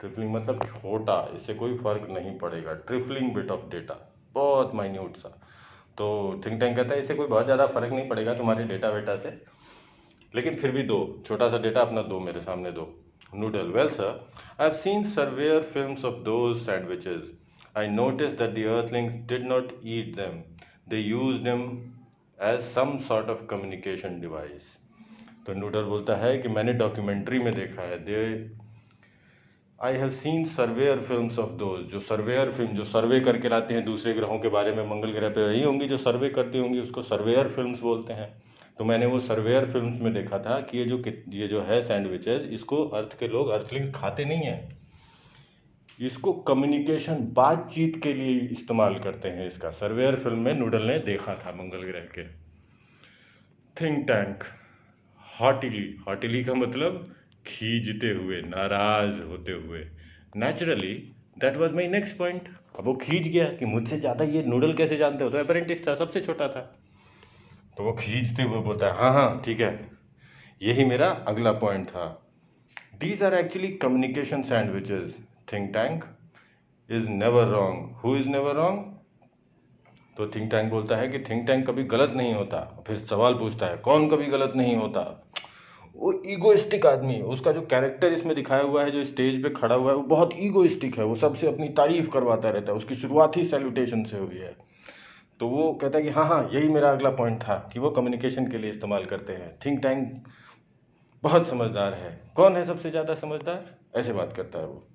ट्रिफलिंग मतलब छोटा, इससे कोई फर्क नहीं पड़ेगा, ट्रिफलिंग बिट ऑफ डेटा, बहुत माइन्यूट सा। तो थिंक टैंक कहता है इससे कोई बहुत ज़्यादा फर्क नहीं पड़ेगा तुम्हारे डेटा वेटा से, लेकिन फिर भी दो, छोटा सा डेटा अपना दो, मेरे सामने दो। Noodle, well sir, I have seen surveyor films of those sandwiches, I noticed that the earthlings did not eat them. They used them as some sort of communication device। तो नूडल बोलता है कि मैंने डॉक्यूमेंट्री में देखा है, I have seen surveyor films of those, जो surveyor film, जो सर्वे करके लाते हैं दूसरे ग्रहों के बारे में, मंगल ग्रह पे रही होंगी जो सर्वे करती होंगी, उसको सर्वेयर फिल्म्स बोलते हैं। तो मैंने वो सर्वेयर फिल्म्स में देखा था कि ये जो है सैंडविचेस, इसको अर्थ के लोग, अर्थलिंग्स खाते नहीं हैं। इसको कम्युनिकेशन, बातचीत के लिए इस्तेमाल करते हैं इसका। सर्वेयर फिल्म में नूडल ने देखा था मंगल ग्रह के। थिंक टैंक, हॉटिली, हॉटिली का मतलब खींचते हुए, नाराज होते हुए। Naturally that was my next point. अब वो खींच गया कि मुझसे ज़्यादा ये नूडल कैसे जानते हो, तो अप्रेंटिस था, सबसे छोटा था। तो वो खींचते हुए बोलता है हाँ हाँ ठीक है, यही मेरा अगला पॉइंट था। These are actually communication sandwiches. Think tank is never wrong. Who is never wrong? तो थिंक टैंक बोलता है कि थिंक टैंक कभी गलत नहीं होता। फिर सवाल पूछता है कौन कभी गलत नहीं होता? वो ईगोइस्टिक आदमी, उसका जो कैरेक्टर इसमें दिखाया हुआ है, जो स्टेज पे खड़ा हुआ है, वो बहुत ईगोइस्टिक है। वो सबसे अपनी तारीफ करवाता रहता है। उसकी शुरुआत ही सैल्यूटेशन से हुई है। तो वो कहता है कि हाँ हाँ, यही मेरा अगला पॉइंट था कि वो कम्युनिकेशन के लिए इस्तेमाल करते हैं। थिंक टैंक बहुत समझदार है। कौन है सबसे ज़्यादा समझदार? ऐसे बात करता है वो।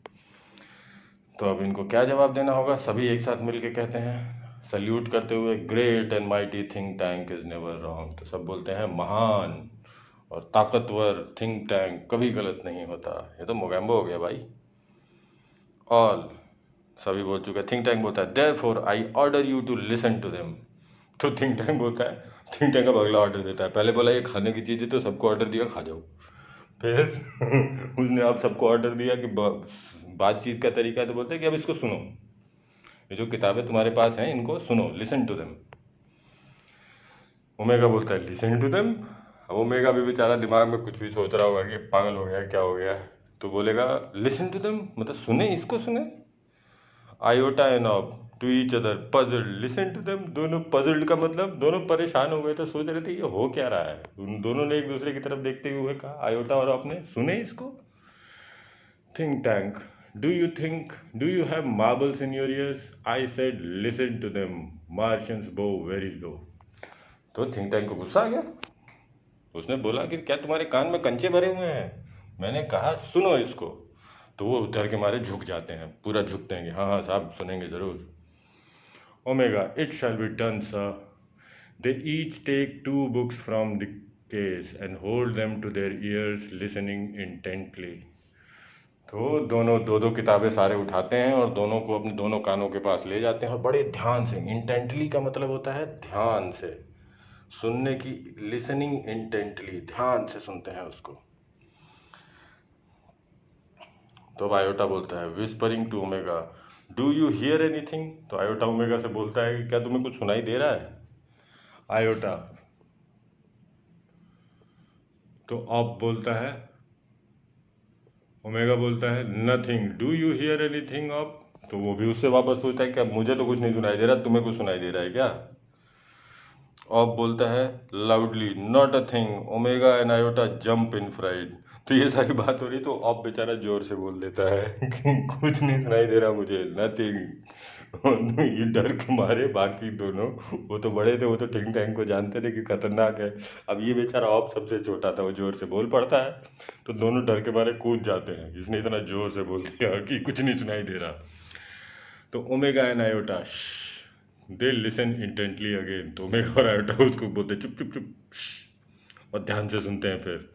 तो अब इनको क्या जवाब देना होगा? सभी एक साथ मिल के कहते हैं, सल्यूट करते हुए, great and mighty think tank is never wrong. तो सब बोलते हैं महान और ताकतवर थिंक टैंक कभी गलत नहीं होता। ये तो मोगैम्बो हो गया भाई। ऑल, सभी बोल चुके हैं। थिंक टैंक बोलता है therefore I order you to listen to them. तो थिंक टैंक बोलता है, थिंक टैंक अब अगला ऑर्डर देता है। पहले बोला ये खाने की चीज़ है, तो सबको ऑर्डर दिया खा जाओ। फिर उसने अब सबको ऑर्डर दिया कि बातचीत का तरीका है, तो बोलते हैं कि अब इसको सुनो, ये जो किताबें तुम्हारे पास हैं इनको सुनो, लिसन टू देम। ओमेगा बोलता है लिसन टू देम। अब ओमेगा भी बेचारा दिमाग में कुछ भी सोच रहा होगा कि पागल हो गया, क्या हो गया। तो बोलेगा लिसन टू देम मतलब सुने, इसको सुने। Iota and Oop to each other puzzled listen to them. दोनों पजल्ड का मतलब दोनों परेशान हो गए, तो सोच रहे थे ये हो क्या रहा है। उन दोनों ने एक दूसरे की तरफ देखते हुए कहा, आयोटा और ऑफ ने, सुने इसको। Think tank, do you have marbles in your ears? I said listen to them. Martians bow very low. तो थिंक टैंक को गुस्सा आ गया। तो उसने बोला कि क्या तुम्हारे कान में कंचे भरे हुए हैं? मैंने कहा सुनो इसको। तो वो डर के मारे झुक जाते हैं, पूरा झुकते हैं कि हाँ हाँ साहब सुनेंगे ज़रूर। Omega, it shall be done sir. They each take 2 books from the case and hold them to their ears listening intently. तो दोनों दो दो किताबें सारे उठाते हैं और दोनों को अपने दोनों कानों के पास ले जाते हैं और बड़े ध्यान से, इंटेंटली का मतलब होता है ध्यान से सुनने की, लिसनिंग इंटेंटली, ध्यान से सुनते हैं उसको। तो अब आयोटा बोलता है whispering to Omega, do you hear anything? तो आयोटा ओमेगा से बोलता है कि क्या तुम्हें कुछ सुनाई दे रहा है? आयोटा, तो ऑफ बोलता है, ओमेगा बोलता है nothing, do you hear anything of? तो वो भी उससे वापस पूछता है क्या मुझे तो कुछ नहीं सुनाई दे रहा, तुम्हें कुछ सुनाई दे रहा है क्या? ऑफ बोलता है loudly not a thing. Omega and iota jump in fried. तो ये सारी बात हो रही, तो ऑफ बेचारा जोर से बोल देता है कि कुछ नहीं सुनाई दे रहा मुझे, नथिंग। ये डर के मारे बाकी दोनों, वो तो बड़े थे, वो तो थिंक टैंक को जानते थे कि खतरनाक है। अब ये बेचारा ऑफ सबसे छोटा था, वो जोर से बोल पड़ता है, तो दोनों डर के मारे कूद जाते हैं। इसने इतना जोर से बोल दिया कि कुछ नहीं सुनाई दे रहा। तो omega and iota they listen intently again. तो ओमेगा और आयोटा उसको बोलते चुप चुप चुप, और ध्यान से सुनते हैं। फिर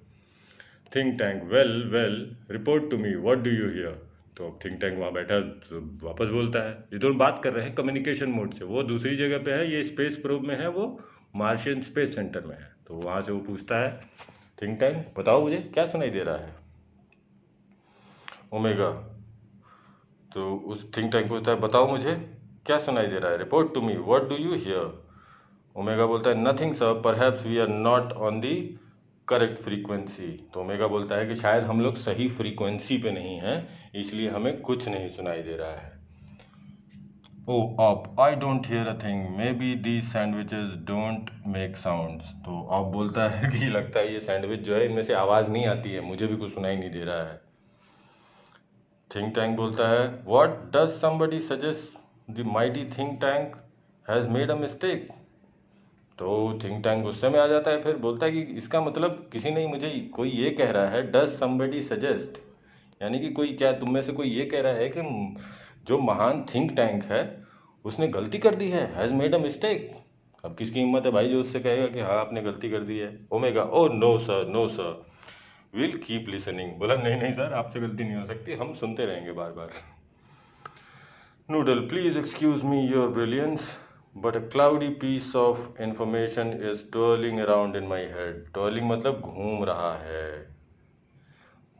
think tank, well well report to me what do you hear? तो थिंक टैंक वहाँ बैठा तो वापस बोलता है, ये दोनों बात कर रहे हैं कम्युनिकेशन मोड से, वो दूसरी जगह पे है, ये स्पेस प्रोब में है, वो मार्शियन स्पेस सेंटर में है। तो वहाँ से वो पूछता है थिंक टैंक बताओ मुझे क्या सुनाई दे रहा है? ओमेगा, तो उस थिंक टैंक पूछता है बताओ मुझे क्या सुनाई दे रहा है, report to me what do you hear? Omega बोलता है nothing sir, perhaps we are not on the correct frequency. तो ओमेगा बोलता है कि शायद हम लोग सही फ्रीक्वेंसी पे नहीं हैं, इसलिए हमें कुछ नहीं सुनाई दे रहा है। Oh Oop, I don't hear a thing, maybe these sandwiches don't make sounds. तो ऑप बोलता है कि लगता है ये सैंडविच जो है इनमें से आवाज़ नहीं आती है, मुझे भी कुछ सुनाई नहीं दे रहा है। थिंक टैंक बोलता है what does somebody suggest the mighty think tank has made a mistake? तो थिंक टैंक गुस्से में आ जाता है, फिर बोलता है कि इसका मतलब किसी ने मुझे, कोई ये कह रहा है डज समबडी सजेस्ट, यानी कि कोई क्या तुम में से कोई ये कह रहा है कि जो महान थिंक टैंक है उसने गलती कर दी है, हैज़ मेड अ मिस्टेक। अब किसकी हिम्मत है भाई जो उससे कहेगा कि हाँ आपने गलती कर दी है। Omega, oh no sir, no sir, will keep listening. बोला नहीं नहीं सर, आपसे गलती नहीं हो सकती, हम सुनते रहेंगे बार बार। Noodle, please excuse me your brilliance, but a cloudy piece of information is twirling around in my head. Twirling मतलब घूम रहा है।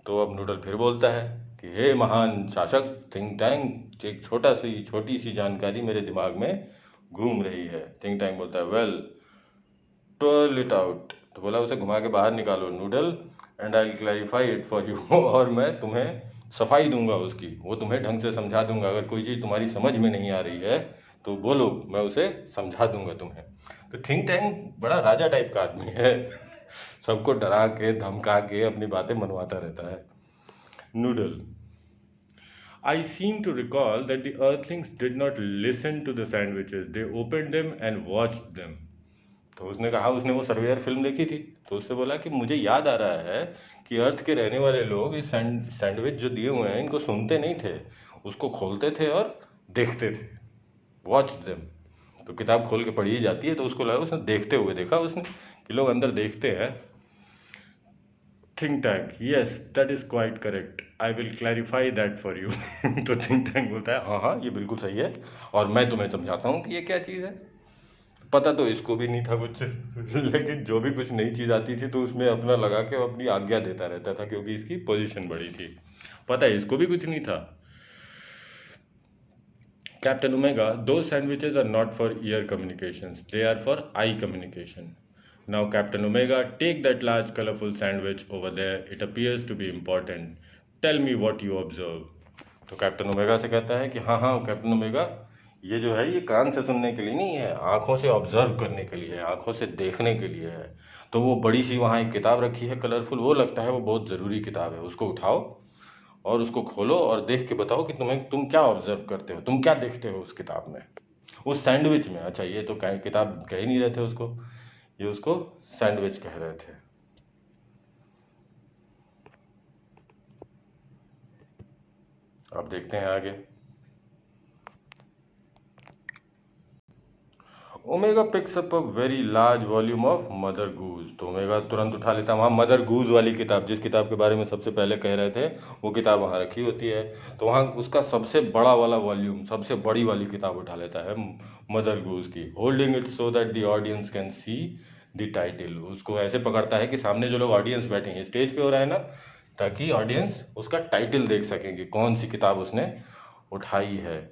तो अब नूडल फिर बोलता है कि हे महान शासक थिंक टैंक, एक छोटी सी जानकारी मेरे दिमाग में घूम रही है। थिंक टैंक बोलता है वेल टर्ल इट आउट। तो बोला उसे घुमा के बाहर निकालो noodle, and I will clarify it for you. और मैं तुम्हें सफाई दूंगा उसकी, वो तुम्हें ढंग से समझा दूंगा। अगर कोई चीज़ तुम्हारी समझ में नहीं आ रही है तो बोलो, मैं उसे समझा दूंगा तुम्हें। तो थिंक टैंक बड़ा राजा टाइप का आदमी है, सबको डरा के धमका के अपनी बातें मनवाता रहता है। Noodle. I seem to recall that the Earthlings did not listen to the sandwiches. They opened them and watched them. तो उसने कहा, उसने वो सर्वेयर फिल्म देखी थी, तो उससे बोला कि मुझे याद आ रहा है कि अर्थ के रहने वाले लोग इस सैंडविच जो दिए हुए हैं इनको सुनते नहीं थे, उसको खोलते थे और देखते थे। Watch them. तो किताब खोल के पढ़ी जाती है, तो उसको लगा, उसने देखते हुए देखा उसने कि लोग अंदर देखते हैं। Think tank, yes that is quite correct, I will clarify that for you. तो थिंक टैंक बोलता है हाँ हाँ ये बिल्कुल सही है, और मैं तुम्हें समझाता हूँ कि ये क्या चीज़ है। पता तो इसको भी नहीं था कुछ, लेकिन जो भी कुछ नई चीज़ आती थी तो उसमें अपना लगा के अपनी आज्ञा देता रहता था, क्योंकि इसकी पोजीशन बड़ी थी। पता है इसको भी कुछ नहीं था। Captain Omega, those sandwiches are not for ear communications, they are for eye communication. Now, Captain Omega, take that large colorful sandwich over there. It appears to be important. Tell me what you observe. तो Captain Omega से कहता है कि हाँ हाँ captain omega, ये जो है ये कान से सुनने के लिए नहीं है, आंखों से ऑब्जर्व करने के लिए है, आंखों से देखने के लिए है। तो वो बड़ी सी वहाँ एक किताब रखी है कलरफुल, वो लगता है वो बहुत ज़रूरी किताब है, उसको उठाओ और उसको खोलो और देख के बताओ कि तुम क्या ऑब्जर्व करते हो, तुम क्या देखते हो उस किताब में, उस सैंडविच में। अच्छा ये तो किताब कह ही नहीं रहे थे उसको, ये उसको सैंडविच कह रहे थे। अब देखते हैं आगे। Omega picks up a very large volume of Mother Goose. तो ओमेगा तुरंत उठा लेता है वहाँ मदर गूज वाली किताब, जिस किताब के बारे में सबसे पहले कह रहे थे, वो किताब वहाँ रखी होती है। तो वहाँ उसका सबसे बड़ा वाला वॉल्यूम, सबसे बड़ी वाली किताब उठा लेता है मदर गूज की, holding it so that the audience can see the title. उसको ऐसे पकड़ता है कि सामने जो लोग ऑडियंस बैठे हैं, स्टेज पे हो रहा है ना, ताकि ऑडियंस उसका टाइटल देख सकें कि कौन सी किताब उसने उठाई है।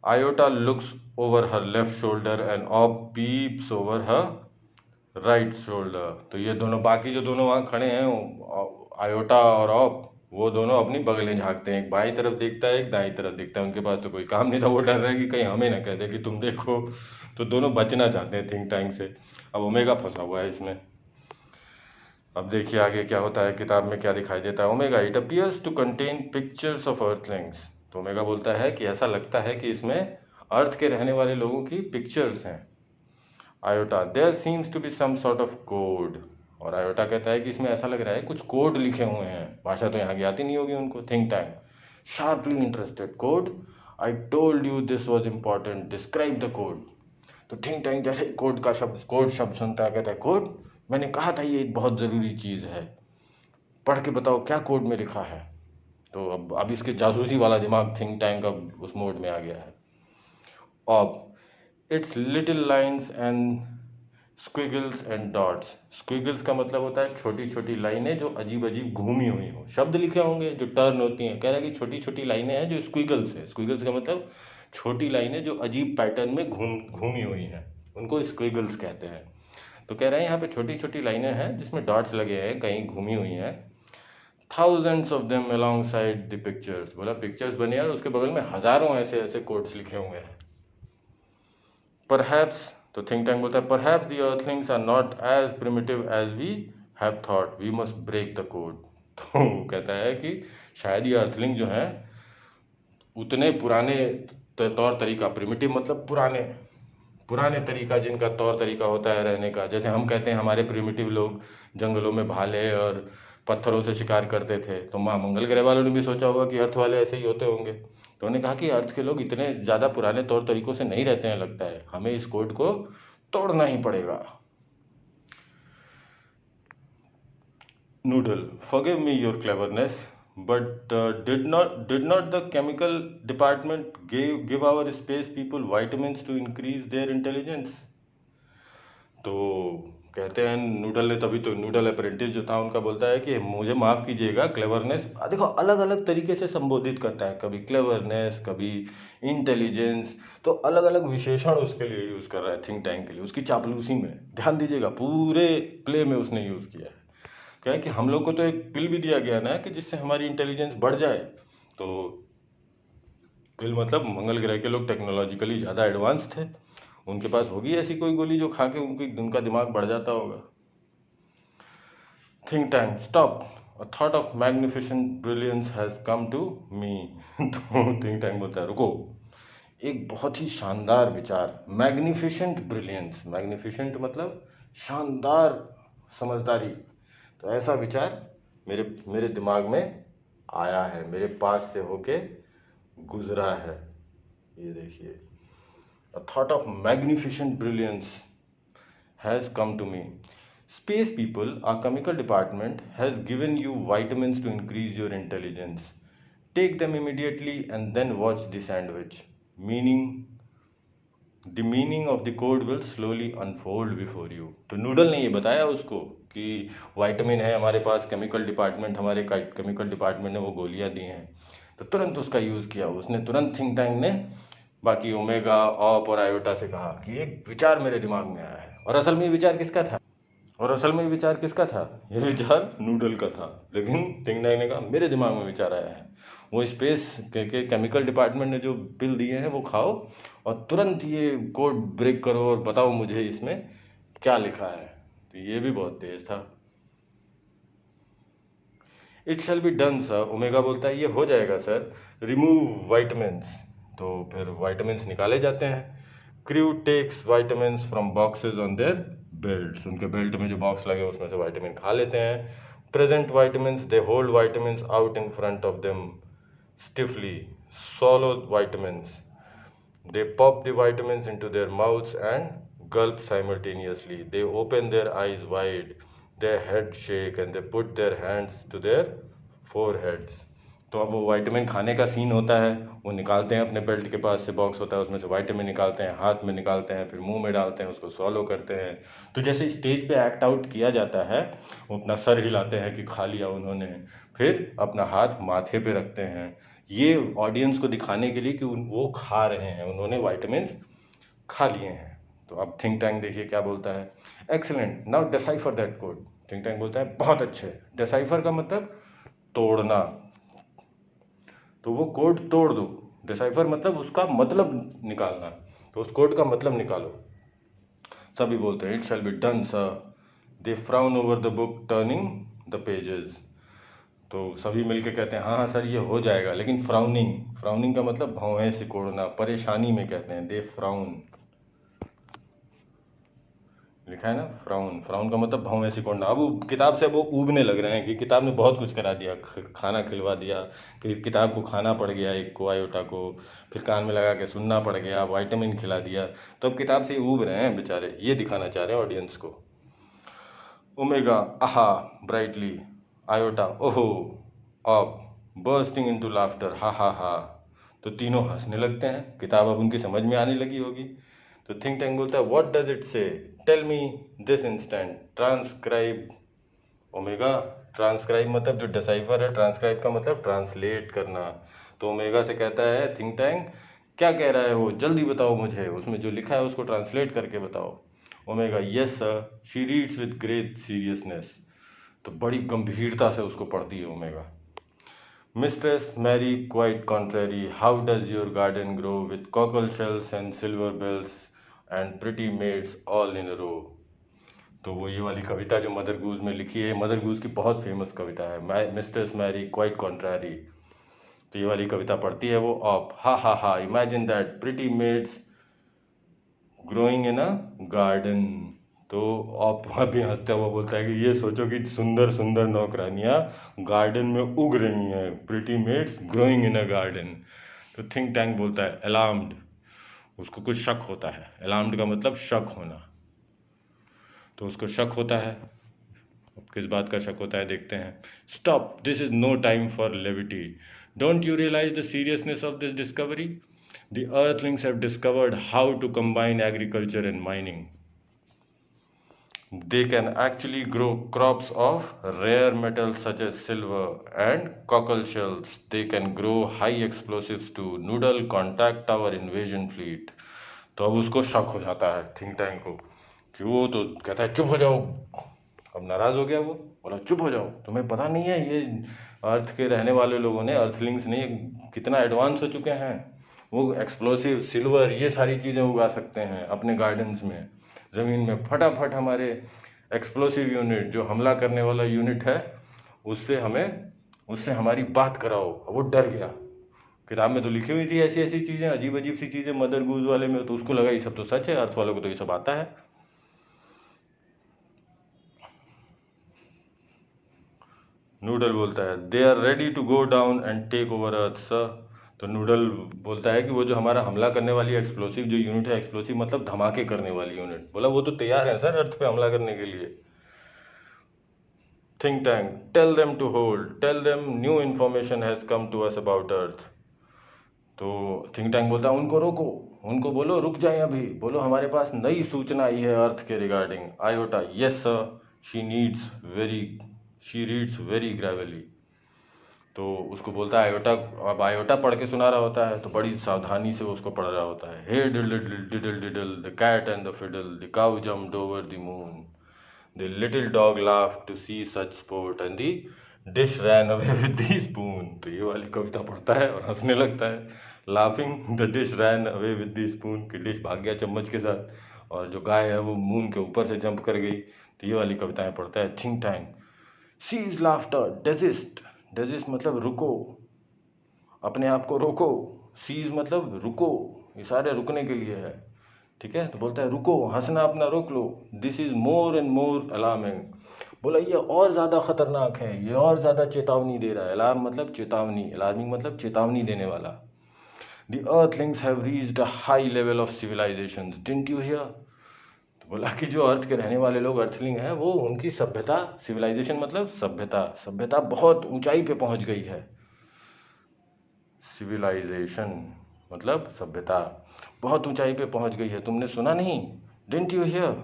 Iota looks over her left shoulder and Ob peeps over her right shoulder. तो ये दोनों, बाकी जो दोनों वहाँ खड़े हैं आयोटा और ऑप, वो दोनों अपनी बगलें झांकते हैं, एक बाई तरफ देखता है एक दाई तरफ देखता है। उनके पास तो कोई काम नहीं था, वो डर रहा है कि कहीं हमें ना कह दे कि तुम देखो। तो दोनों बचना चाहते हैं थिंक टैंक से। अब ओमेगा फंसा हुआ है इसमें। अब देखिए आगे क्या होता है, किताब में क्या दिखाई देता है। Omega, it appears to contain pictures of earthlings. तो ओमेगा बोलता है कि ऐसा लगता है कि इसमें अर्थ के रहने वाले लोगों की पिक्चर्स हैं। Iota, there seems to be some sort of code. और आयोटा कहता है कि इसमें ऐसा लग रहा है कुछ कोड लिखे हुए हैं, भाषा तो यहाँ की आती नहीं होगी उनको। Think tank, sharply interested, code, I told you this was important, describe the code. तो थिंक टैंक जैसे कोड शब्द सुनता है कहता है कोड, मैंने कहा था ये एक बहुत ज़रूरी चीज़ है, पढ़ के बताओ क्या कोड में लिखा है। तो अब इसके जासूसी वाला दिमाग थिंक टैंक अब उस मोड में आ गया है। अब it's little lines and squiggles and dots. Squiggles का मतलब होता है छोटी छोटी लाइनें जो अजीब अजीब घूमी हुई हों, शब्द लिखे होंगे जो टर्न होती हैं, कह रहा है कि छोटी छोटी लाइनें हैं जो स्क्विगल्स है। स्क्विगल्स का मतलब छोटी लाइनें जो अजीब पैटर्न में घूमी हुई हैं, उनको स्क्विगल्स कहते हैं। तो कह रहे हैं यहाँ पे छोटी छोटी लाइनें हैं जिसमें डॉट्स लगे हैं, कहीं घूमी हुई हैं। Thousands of them along side the pictures. बोला पिक्चर्स बने और उसके बगल में हजारों ऐसे ऐसे कोड्स लिखे हुए हैं। परहैप्स, तो थिंक टैंक बोलता है perhaps the earthlings are not as primitive as we have thought, we must break the code. तो कहता है कि शायद ये अर्थलिंग जो हैं उतने पुराने तौर तरीका, प्रिमिटिव मतलब पुराने, पुराने तरीका जिनका तौर तरीका होता है रहने का, जैसे हम कहते हैं हमारे प्रिमिटिव लोग जंगलों में भाले और पत्थरों से शिकार करते थे। तो माँ मंगल ग्रह वालों ने भी सोचा होगा कि अर्थ वाले ऐसे ही होते होंगे, तो उन्होंने कहा कि अर्थ के लोग इतने ज़्यादा पुराने तौर तरीकों से नहीं रहते हैं, लगता है हमें इस कोड को तोड़ना ही पड़ेगा। Noodle, forgive me your cleverness, but did not the chemical department give our space people vitamins to increase their intelligence? तो कहते हैं नूडल ने, तभी तो नूडल अप्रेंटिस जो था उनका बोलता है कि मुझे माफ़ कीजिएगा, क्लेवरनेस देखो अलग अलग तरीके से संबोधित करता है, कभी क्लेवरनेस, कभी इंटेलिजेंस, तो अलग अलग विशेषण उसके लिए यूज़ कर रहा है थिंक टैंक के लिए, उसकी चापलूसी में। ध्यान दीजिएगा, पूरे प्ले में उसने यूज़ किया है। क्या है कि हम लोग को तो एक पिल भी दिया गया ना कि जिससे हमारी इंटेलिजेंस बढ़ जाए, तो पिल मतलब मंगल ग्रह के लोग टेक्नोलॉजिकली ज़्यादा एडवांस थे, उनके पास होगी ऐसी कोई गोली जो खा के उनका दिमाग बढ़ जाता होगा। Think tank, stop, a thought of magnificent brilliance has come to me. तो थिंक टैंक बोलता है रुको, एक बहुत ही शानदार विचार, मैग्निफिसेंट ब्रिलियंस, मैग्निफिसेंट मतलब शानदार समझदारी, तो ऐसा विचार मेरे मेरे दिमाग में आया है, मेरे पास से होके गुजरा है। ये देखिए, a thought of magnificent brilliance has come to me. Space people, our chemical department has given you vitamins to increase your intelligence. Take them immediately and then watch the sandwich. The meaning of the code will slowly unfold before you. तो noodle ने ये बताया उसको कि vitamin है हमारे पास, chemical department, हमारे chemical department ने वो गोलियां दी हैं, तो तुरंत उसका यूज़ किया उसने। तुरंत थिंक टैंक ने बाकी ओमेगा, ऑप और आयोटा से कहा कि एक विचार मेरे दिमाग में आया है। और असल में ये विचार किसका था? ये विचार नूडल का था, लेकिन थिंक टैंक ने कहा मेरे दिमाग में विचार आया है। वो स्पेस के केमिकल डिपार्टमेंट ने जो पिल दिए हैं वो खाओ और तुरंत ये कोड ब्रेक करो और बताओ मुझे इसमें क्या लिखा है। तो ये भी बहुत तेज था। It shall be done sir, omega बोलता है ये हो जाएगा सर। रिमूव वाइटामिन्स, तो फिर वाइटामिन्स निकाले जाते हैं। Crew takes vitamins from boxes on their belts, उनके बेल्ट में जो बॉक्स लगे उसमें से वाइटामिन खा लेते हैं। Present vitamins, they hold vitamins out in front of them stiffly, swallow vitamins. They pop the vitamins into their mouths and gulp simultaneously. They open their eyes wide, their head shake and they put their hands to their foreheads. तो अब वो vitamin खाने का scene होता है, वो निकालते हैं अपने बेल्ट के पास से बॉक्स होता है, उसमें से वाइटामिन निकालते हैं, हाथ में निकालते हैं, फिर मुंह में डालते हैं, उसको सॉलो करते हैं। तो जैसे स्टेज पे एक्ट आउट किया जाता है, वो अपना सर हिलाते हैं कि खा लिया उन्होंने, फिर अपना हाथ माथे पे रखते हैं, ये ऑडियंस को दिखाने के लिए कि वो खा रहे हैं, उन्होंने वाइटामिन खा लिए हैं। तो अब थिंक टैंक देखिए क्या बोलता है, excellent, now decipher that code. Think tank बोलता है बहुत अच्छे, डिसाइफर का मतलब तोड़ना, तो वो कोड तोड़ दो। डिसाइफर मतलब उसका मतलब निकालना, तो उस कोड का मतलब निकालो। सभी बोलते हैं it shall be done sir. They frown over the book turning the pages, तो सभी मिलके कहते हैं हाँ हाँ सर ये हो जाएगा, लेकिन फ्राउनिंग, फ्राउनिंग का मतलब भौहें सिकोड़ना, परेशानी में कहते हैं। दे फ्राउन लिखा है ना, फ्राउन, फ्राउन का मतलब भौं में सिकुड़ना। अब वो किताब से वो ऊबने लग रहे हैं कि किताब ने बहुत कुछ करा दिया, खाना खिलवा दिया, कि किताब को खाना पड़ गया एक को, आयोटा को, फिर कान में लगा के सुनना पड़ गया, वाइटामिन खिला दिया, तो अब किताब से ऊब रहे हैं बेचारे, ये दिखाना चाह रहे हैं ऑडियंस को। ओमेगा आहा ब्राइटली, आयोटा ओहो, ऑफ बर्स्टिंग इनटू लाफ्टर हा हा हा, तो तीनों हंसने लगते हैं, किताब अब उनकी समझ में आने लगी होगी। तो थिंक टैंक बोलता है what does it say, tell me this instant, transcribe. Omega, transcribe मतलब जो डिसाइफर है, ट्रांसक्राइब का मतलब ट्रांसलेट करना। तो ओमेगा से कहता है थिंक टैंक क्या कह रहा है वो, जल्दी बताओ मुझे, उसमें जो लिखा है उसको ट्रांसलेट करके बताओ। Omega yes sir, she reads with great seriousness, तो बड़ी गंभीरता से उसको पढ़ती है omega. Mistress Mary quite contrary, how does your garden grow with cockle shells and silver bells and pretty maids all in a row? तो वो ये वाली कविता जो मदर गूज में लिखी है, मदर गूज की बहुत फेमस कविता है, मिस्ट्रेस मैरी क्वाइट कॉन्ट्रारी, तो ये वाली कविता पढ़ती है वो of, ha ha ha, imagine that pretty maids growing in a garden, तो आप वहाँ भी हंसता हुआ बोलता है कि ये सोचो कि सुंदर सुंदर नौकरानियाँ गार्डन में उग रही हैं, pretty maids growing in a garden. तो थिंक टैंक बोलता है अलार्म्ड, उसको कुछ शक होता है। अलार्म्ड का मतलब शक होना, तो उसको शक होता है। अब किस बात का शक होता है देखते हैं। Stop, this is no time for levity, don't you realise the seriousness of this discovery, the earthlings have discovered how to combine agriculture and mining, they can actually grow crops of rare metals such as silver and cockle shells. They can grow high explosives to noodle contact our invasion fleet. तो अब उसको शक हो जाता है think tank को कि वो तो कहता है चुप हो जाओ। अब नाराज हो गया वो, बोला चुप हो जाओ, तुम्हें पता नहीं है ये अर्थ के रहने वाले लोगों ने, अर्थलिंग्स ने कितना एडवांस हो चुके हैं। वो एक्सप्लोसिव सिल्वर ये सारी चीज़ें उगा सकते हैं अपने गार्डन्स में, ज़मीन में। फटाफट हमारे एक्सप्लोसिव यूनिट, जो हमला करने वाला यूनिट है, उससे हमारी बात कराओ। वो डर गया। किताब में तो लिखी हुई थी ऐसी ऐसी चीज़ें, अजीब अजीब सी चीज़ें मदर गूज वाले में, तो उसको लगा ये सब तो सच है, अर्थ वालों को तो ये सब आता है। नूडल बोलता है they are ready to go down and take over Earth sir. तो नूडल बोलता है कि वो जो हमारा हमला करने वाली एक्सप्लोसिव जो यूनिट है, एक्सप्लोसिव मतलब धमाके करने वाली यूनिट, बोला वो तो तैयार है सर अर्थ पे हमला करने के लिए। Think tank tell them to hold, tell them new information has come to us about Earth. तो थिंक टैंक बोलता है उनको रोको, उनको बोलो रुक जाए, अभी बोलो हमारे पास नई सूचना आई है अर्थ के regarding. Iota yes sir, she reads very Gravely. तो उसको बोलता है आयोटा, अब आयोटा पढ़ के सुना रहा होता है, तो बड़ी सावधानी से उसको पढ़ रहा होता है। Hey diddle diddle diddle the cat and the fiddle, the cow jumped over the moon, the little dog laughed to see such sport and the dish ran away with the spoon. तो ये वाली कविता पढ़ता है और हंसने लगता है। Laughing the dish ran away with the spoon, कि डिश भाग गया चम्मच के साथ, और जो गाय है वो मून के ऊपर से जंप कर गई। तो ये वाली कविताएं पढ़ता है think tank. Cease laughter, desist, desist मतलब रुको, अपने आप को रोको। सीज मतलब रुको, ये सारे रुकने के लिए है, ठीक है। तो बोलता है रुको, हंसना अपना रोक लो। This is more and more alarming, बोला ये और ज़्यादा खतरनाक है, ये और ज़्यादा चेतावनी दे रहा है। अलार्म मतलब चेतावनी, अलार्मिंग मतलब चेतावनी देने वाला। The earthlings have reached a high level of civilisation, didn't you hear. तो बोला कि जो अर्थ के रहने वाले लोग अर्थलिंग हैं, वो उनकी सभ्यता, सिविलाइजेशन मतलब सभ्यता, सभ्यता बहुत ऊंचाई पे पहुंच गई है। सिविलाइजेशन मतलब सभ्यता बहुत ऊंचाई पे पहुंच गई है, तुमने सुना नहीं? Didn't you hear?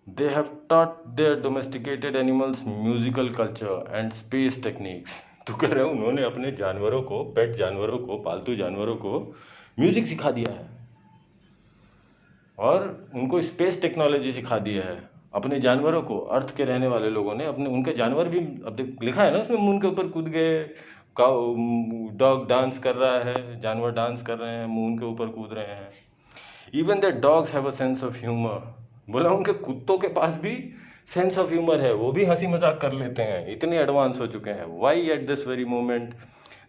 They have taught their domesticated animals musical culture and space techniques. तो कह रहे हैं उन्होंने अपने जानवरों को, पेट जानवरों को, पालतू जानवरों को म्यूजिक सिखा दिया है और उनको स्पेस टेक्नोलॉजी सिखा दिया है। अपने जानवरों को, अर्थ के रहने वाले लोगों ने अपने, उनके जानवर भी, अब लिखा है ना उसमें, मून के ऊपर कूद गए, डॉग डांस कर रहा है, जानवर डांस कर रहे हैं, मून के ऊपर कूद रहे हैं। Even the dogs have a sense of humour, बोला उनके कुत्तों के पास भी सेंस ऑफ ह्यूमर है, वो भी हंसी मजाक कर लेते हैं, इतने एडवांस हो चुके हैं। Why at this very moment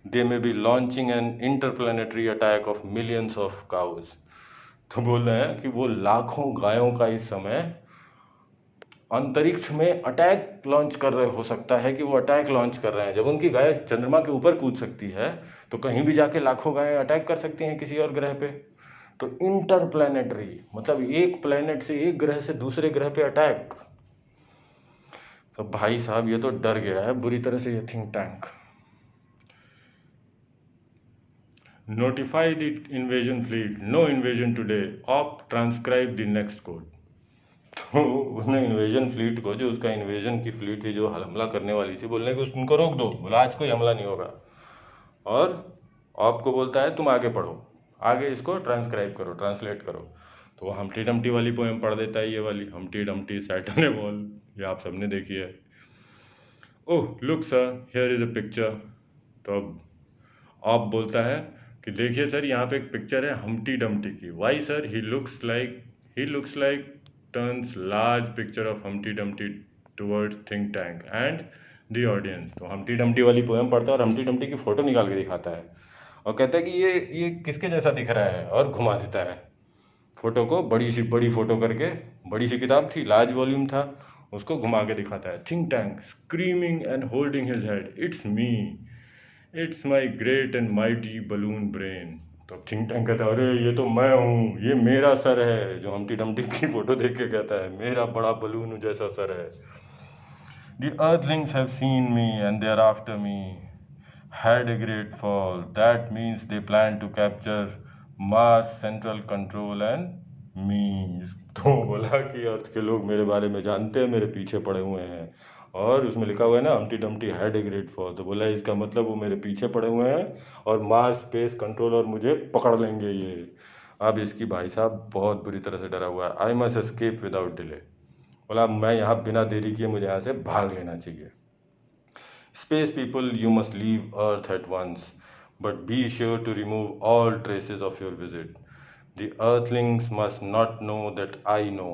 they may be launching an interplanetary attack of millions of cows. तो बोल रहे हैं कि वो लाखों गायों का इस समय अंतरिक्ष में अटैक लॉन्च कर रहे, हो सकता है कि वो अटैक लॉन्च कर रहे हैं। जब उनकी गाय चंद्रमा के ऊपर कूद सकती है, तो कहीं भी जाके लाखों गायें अटैक कर सकती हैं किसी और ग्रह पे। तो इंटरप्लानेटरी मतलब एक प्लेनेट से, एक ग्रह से दूसरे ग्रह पे अटैक। तो भाई साहब ये तो डर गया है बुरी तरह से ये think tank. Notify the invasion fleet, no invasion today, Oop transcribe the next code. तो उसने इन्वेजन फ्लीट को, जो उसका इन्वेजन की फ्लीट थी जो हमला करने वाली थी, बोलने कि उनको रोक दो, बोला आज कोई हमला नहीं होगा। और आपको बोलता है तुम आगे पढ़ो, आगे इसको ट्रांसक्राइब करो, ट्रांसलेट करो। तो वो हम्टी डम्टी वाली पोएम पढ़ देता है, ये वाली Humpty Dumpty sat on A wall, ये आप सबने देखी है। Oh look sir, here is a picture. तो अब आप बोलता है कि देखिए सर, यहाँ पे एक पिक्चर है हम्टी डम्टी की। Why sir? He looks like turns large picture of Humpty Dumpty towards think tank and the audience. तो हम्टी डम्टी वाली पोएम पढ़ता है और हम्टी डम्टी की फोटो निकाल के दिखाता है और कहता है कि ये किसके जैसा दिख रहा है, और घुमा देता है। फोटो को बड़ी फोटो करके, बड़ी सी किताब थी, लार्ज वॉल्यूम था, उसको घुमा के दिखाता है। Think tank screaming and holding his head, it's me, it's my great and mighty balloon brain. तो थिंक टैंक कहता है, अरे ये तो मैं हूँ, ये मेरा सर है, जो हम्टी डम्टी की फोटो देख के कहता है मेरा बड़ा बलून जैसा सर है। The earthlings have seen me and they are after me. Had a great fall. That means they plan to capture Mars central control and me. तो बोला कि अर्थ के लोग मेरे बारे में जानते हैं, मेरे पीछे पड़े हुए हैं। और उसमें लिखा हुआ है ना, Humpty Dumpty had a great fall, तो बोला इसका मतलब वो मेरे पीछे पड़े हुए हैं और मार्स स्पेस कंट्रोल और मुझे पकड़ लेंगे ये। अब इसकी भाई साहब बहुत बुरी तरह से डरा हुआ है। I must escape without delay. बोला मैं यहाँ बिना देरी किए मुझे यहाँ से भाग लेना चाहिए। Space people, you must leave Earth at once, but be sure to remove all traces of your visit. The earthlings must not know that I know.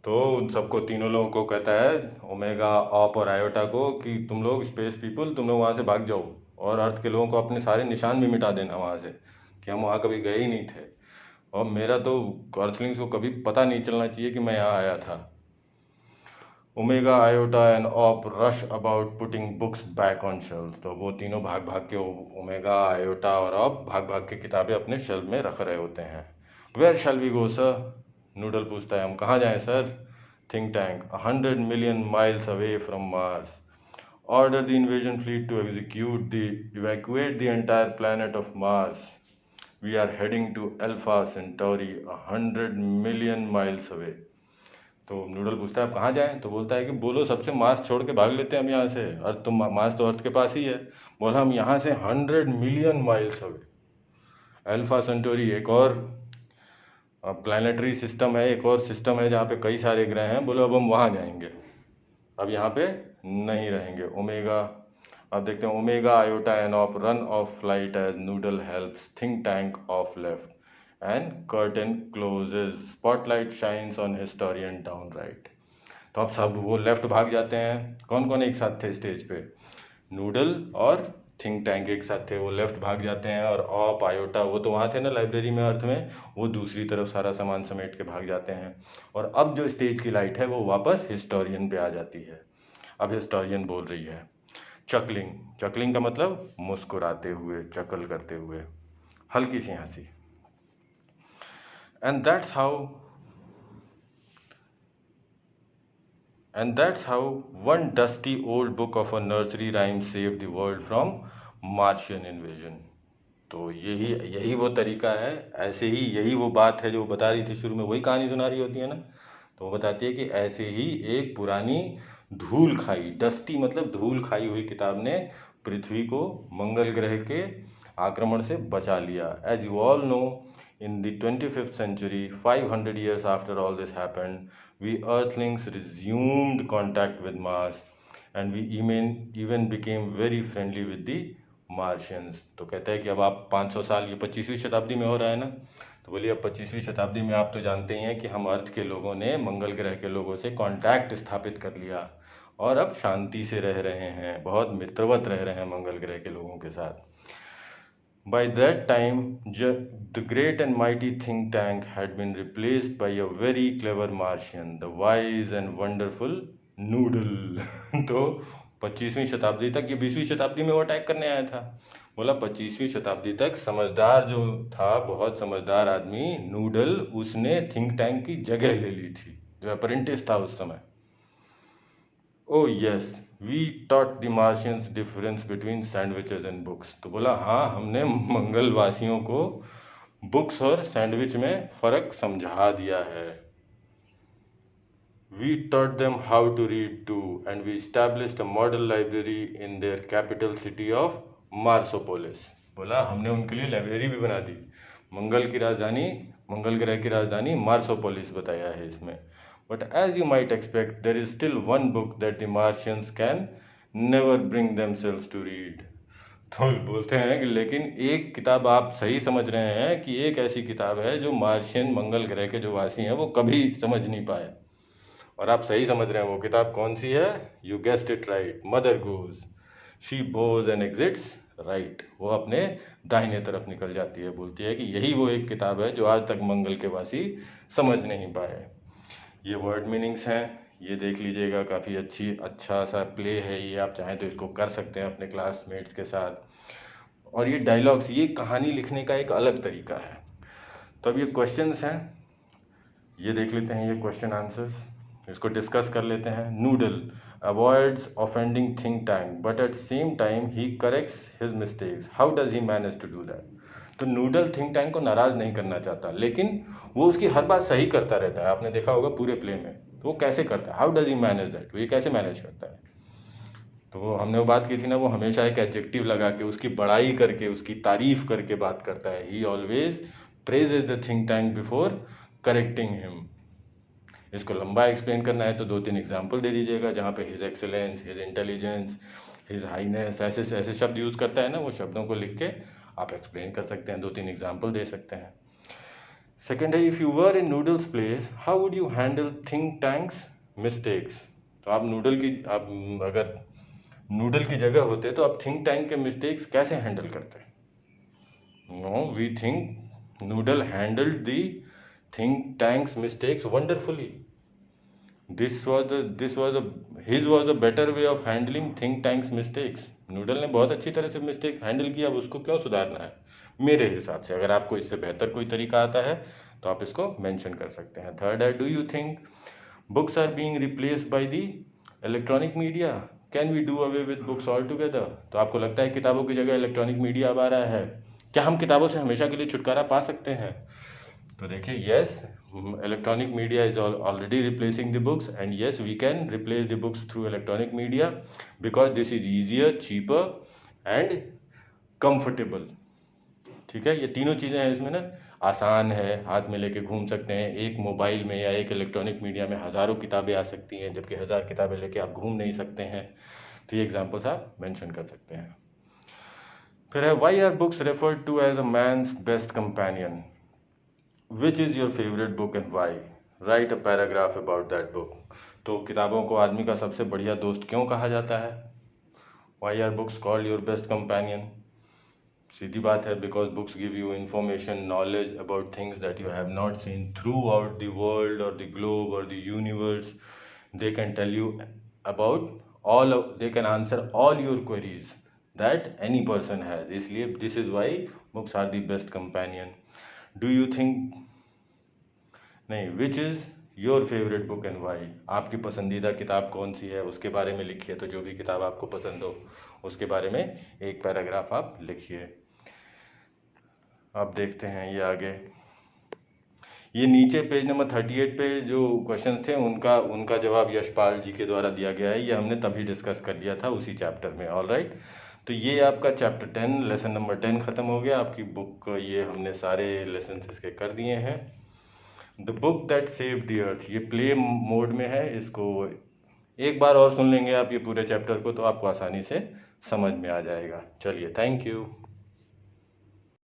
तो उन सबको, तीनों लोगों को कहता है, ओमेगा, ऑप और आयोटा को, कि तुम लोग स्पेस पीपल, तुम लोग वहाँ से भाग जाओ और अर्थ के लोगों को अपने सारे निशान भी मिटा देना वहाँ से, कि हम वहाँ कभी गए ही नहीं थे, और मेरा तो अर्थलिंग्स को कभी पता नहीं चलना चाहिए कि मैं यहाँ आया था। Omega, Iota and op rush about putting books back on shelf. तो वो तीनों भाग भाग के, ओमेगा, आयोटा और ऑप भाग भाग के किताबें अपने शेल्फ में रख रहे होते हैं। Where shall we go sir? Noodle पूछता है, हम कहाँ जाएं सर? Think tank, 100 million miles away from Mars. Order the invasion fleet to evacuate the entire planet of Mars. We are heading to Alpha Centauri, 100 million miles away. तो noodle पूछता है आप कहाँ जाएं? तो बोलता है कि बोलो सबसे मार्स छोड़ के भाग लेते हैं हम यहाँ से, अर्थ तो, मार्स तो अर्थ के पास ही है। बोला हम यहाँ से 100 million miles away. Alpha Centauri एक और प्लानिटरी सिस्टम है, एक और सिस्टम है जहाँ पे कई सारे ग्रह हैं। बोलो अब हम वहाँ जाएंगे, अब यहाँ पे नहीं रहेंगे। ओमेगा, अब देखते हैं, Omega, Iota and Oop run off flight as Noodle helps think tank off left and curtain closes, spotlight shines on historian down right. तो अब सब वो लेफ्ट भाग जाते हैं। कौन कौन एक साथ थे स्टेज पे? नूडल और थिंक टैंक एक साथ थे, वो लेफ्ट भाग जाते हैं, और ऑप, आयोटा, वो तो वहाँ थे ना लाइब्रेरी में अर्थ में, वो दूसरी तरफ सारा सामान समेट के भाग जाते हैं। और अब जो स्टेज की लाइट है वो वापस हिस्टोरियन पे आ जाती है। अब हिस्टोरियन बोल रही है, चकलिंग, चकलिंग का मतलब मुस्कुराते हुए, चकल करते हुए, हल्की सी हंसी। And that's how one dusty old book of a nursery rhyme saved the world from Martian invasion. तो यही वो तरीका है, ऐसे ही यही वो बात है जो वो बता रही थी शुरू में, वही कहानी सुना रही होती है ना। तो वो बताती है कि ऐसे ही एक पुरानी धूल खाई, डस्टी मतलब धूल खाई हुई किताब ने पृथ्वी को मंगल ग्रह के आक्रमण से बचा लिया। As you all know, in the 25th century, 500 years after all this happened, we Earthlings resumed contact with Mars and we even became very friendly with the Martians. तो कहता है कि अब आप 500 साल, ये 25वीं शताब्दी में हो रहा है ना, तो बोलिए अब 25वीं शताब्दी में आप तो जानते ही हैं कि हम अर्थ के लोगों ने मंगल ग्रह के लोगों से कांटेक्ट स्थापित कर लिया और अब शांति से रह रहे हैं, बहुत मित्रवत रह रहे हैं मंगल ग्रह के लोगों के साथ। By that time, the great and mighty think tank had been replaced by a very clever Martian, the wise and wonderful Noodle. तो 25वीं शताब्दी तक, ये 20वीं शताब्दी में वो अटैक करने आया था। बोला 25वीं शताब्दी तक समझदार जो था, बहुत समझदार आदमी नूडल, उसने थिंक टैंक की जगह ले ली थी, जो अप्रेंटिस था उस समय। Oh yes, we taught the Martians difference between sandwiches and books. तो बोला हाँ, हमने मंगल वासियों को बुक्स और सैंडविच में फर्क समझा दिया है। We taught them how to read too, and we established a model library in their capital city of Marsopolis. बोला हमने उनके लिए लाइब्रेरी भी बना दी। मंगल की राजधानी, मंगल ग्रह की राजधानी मार्सोपोलिस बताया है इसमें। But as you might expect, there is still one book that the Martians can never bring themselves to read. तो बोलते हैं कि लेकिन एक किताब आप सही समझ रहे हैं कि एक ऐसी किताब है जो मार्शियन, मंगल ग्रह के जो वासी हैं वो कभी समझ नहीं पाए। और आप सही समझ रहे हैं, वो किताब कौन सी है? You guessed it right, mother goose, she Bhoj and exits right, वो अपने दाहिने तरफ निकल जाती है, बोलती है कि यही वो एक किताब है जो आज तक मंगल के वासी समझ नहीं पाए। ये वर्ड मीनिंग्स हैं, ये देख लीजिएगा, काफ़ी अच्छा सा प्ले है ये, आप चाहें तो इसको कर सकते हैं अपने क्लासमेट्स के साथ। और ये डायलॉग्स, ये कहानी लिखने का एक अलग तरीका है। तो अब ये क्वेश्चंस हैं, ये देख लेते हैं, ये क्वेश्चन आंसर्स, इसको डिस्कस कर लेते हैं। Noodle avoids offending think tank but at same time he corrects his mistakes, how does he manage to do that. तो नूडल थिंक टैंक को नाराज़ नहीं करना चाहता, लेकिन वो उसकी हर बात सही करता रहता है, आपने देखा होगा पूरे प्ले में। तो वो कैसे करता है, how does he manage that, वो ये कैसे मैनेज करता है। तो हमने वो बात की थी ना, वो हमेशा एक एडजेक्टिव लगा के, उसकी बड़ाई करके, उसकी तारीफ करके बात करता है। ही always praises the think tank before correcting him. इसको लंबा एक्सप्लेन करना है तो 2-3 एग्जाम्पल दे दीजिएगा, जहाँ पे his excellence, his intelligence, his Highness, ऐसे ऐसे शब्द यूज़ करता है ना, वो शब्दों को लिख के आप एक्सप्लेन कर सकते हैं, 2-3 एग्जाम्पल दे सकते हैं। सेकेंड है, if you were in Noodle's place how would you handle think tank's mistakes. तो आप अगर नूडल की जगह होते तो आप थिंक टैंक के मिस्टेक्स कैसे हैंडल करते? No, we think Noodle handled the think tank's mistakes wonderfully. His was a better way of handling think tanks mistakes. Noodle ने बहुत अच्छी तरह से मिस्टेक हैंडल किया, अब उसको क्यों सुधारना है मेरे हिसाब से। अगर आपको इससे बेहतर कोई तरीका आता है तो आप इसको मेंशन कर सकते हैं। थर्ड है, do you think books are being replaced by the electronic media, can we do away with books altogether. तो आपको लगता है किताबों की जगह इलेक्ट्रॉनिक मीडिया अब आ रहा है, क्या हम किताबों से हमेशा के लिए छुटकारा पा सकते हैं? तो देखिए, yes, electronic media is already replacing the books, and yes, we can replace the books through electronic media because this is easier, cheaper and comfortable। ठीक है, ये तीनों चीज़ें हैं इसमें ना, आसान है, हाथ में लेके घूम सकते हैं, एक मोबाइल में या एक इलेक्ट्रॉनिक मीडिया में हज़ारों किताबें आ सकती हैं, जबकि 1000 किताबें लेके आप घूम नहीं सकते हैं। तो ये एग्जाम्पल्स आप मेंशन कर सकते हैं। फिर है, why are books referred to as a man's best companion, which is your favourite book and why, write a paragraph about that book. तो किताबों को आदमी का सबसे बढ़िया दोस्त क्यों कहा जाता है? Why are books called your best companion? सीधी बात है, because books give you information, knowledge about things that you have not seen throughout the world और द ग्लोब और the universe. They can tell you about all, they can answer all your queries that any person has, इसलिए this is why books are the best companion. Do you think, नहीं, which is your favourite book and Y, आपकी पसंदीदा किताब कौन सी है उसके बारे में लिखिए। तो जो भी किताब आपको पसंद हो उसके बारे में एक पैराग्राफ आप लिखिए। अब देखते हैं ये आगे, ये नीचे पेज नंबर 38 पे जो क्वेश्चन थे उनका जवाब यशपाल जी के द्वारा दिया गया है, ये हमने तभी डिस्कस कर लिया था उसी चैप्टर में। ऑल राइट, तो ये आपका चैप्टर 10 लेसन नंबर 10 ख़त्म हो गया। आपकी बुक, ये हमने सारे लेसन इसके कर दिए हैं। The book that save the earth, ये प्ले मोड में है, इसको एक बार और सुन लेंगे आप ये पूरे चैप्टर को, तो आपको आसानी से समझ में आ जाएगा। चलिए, थैंक यू।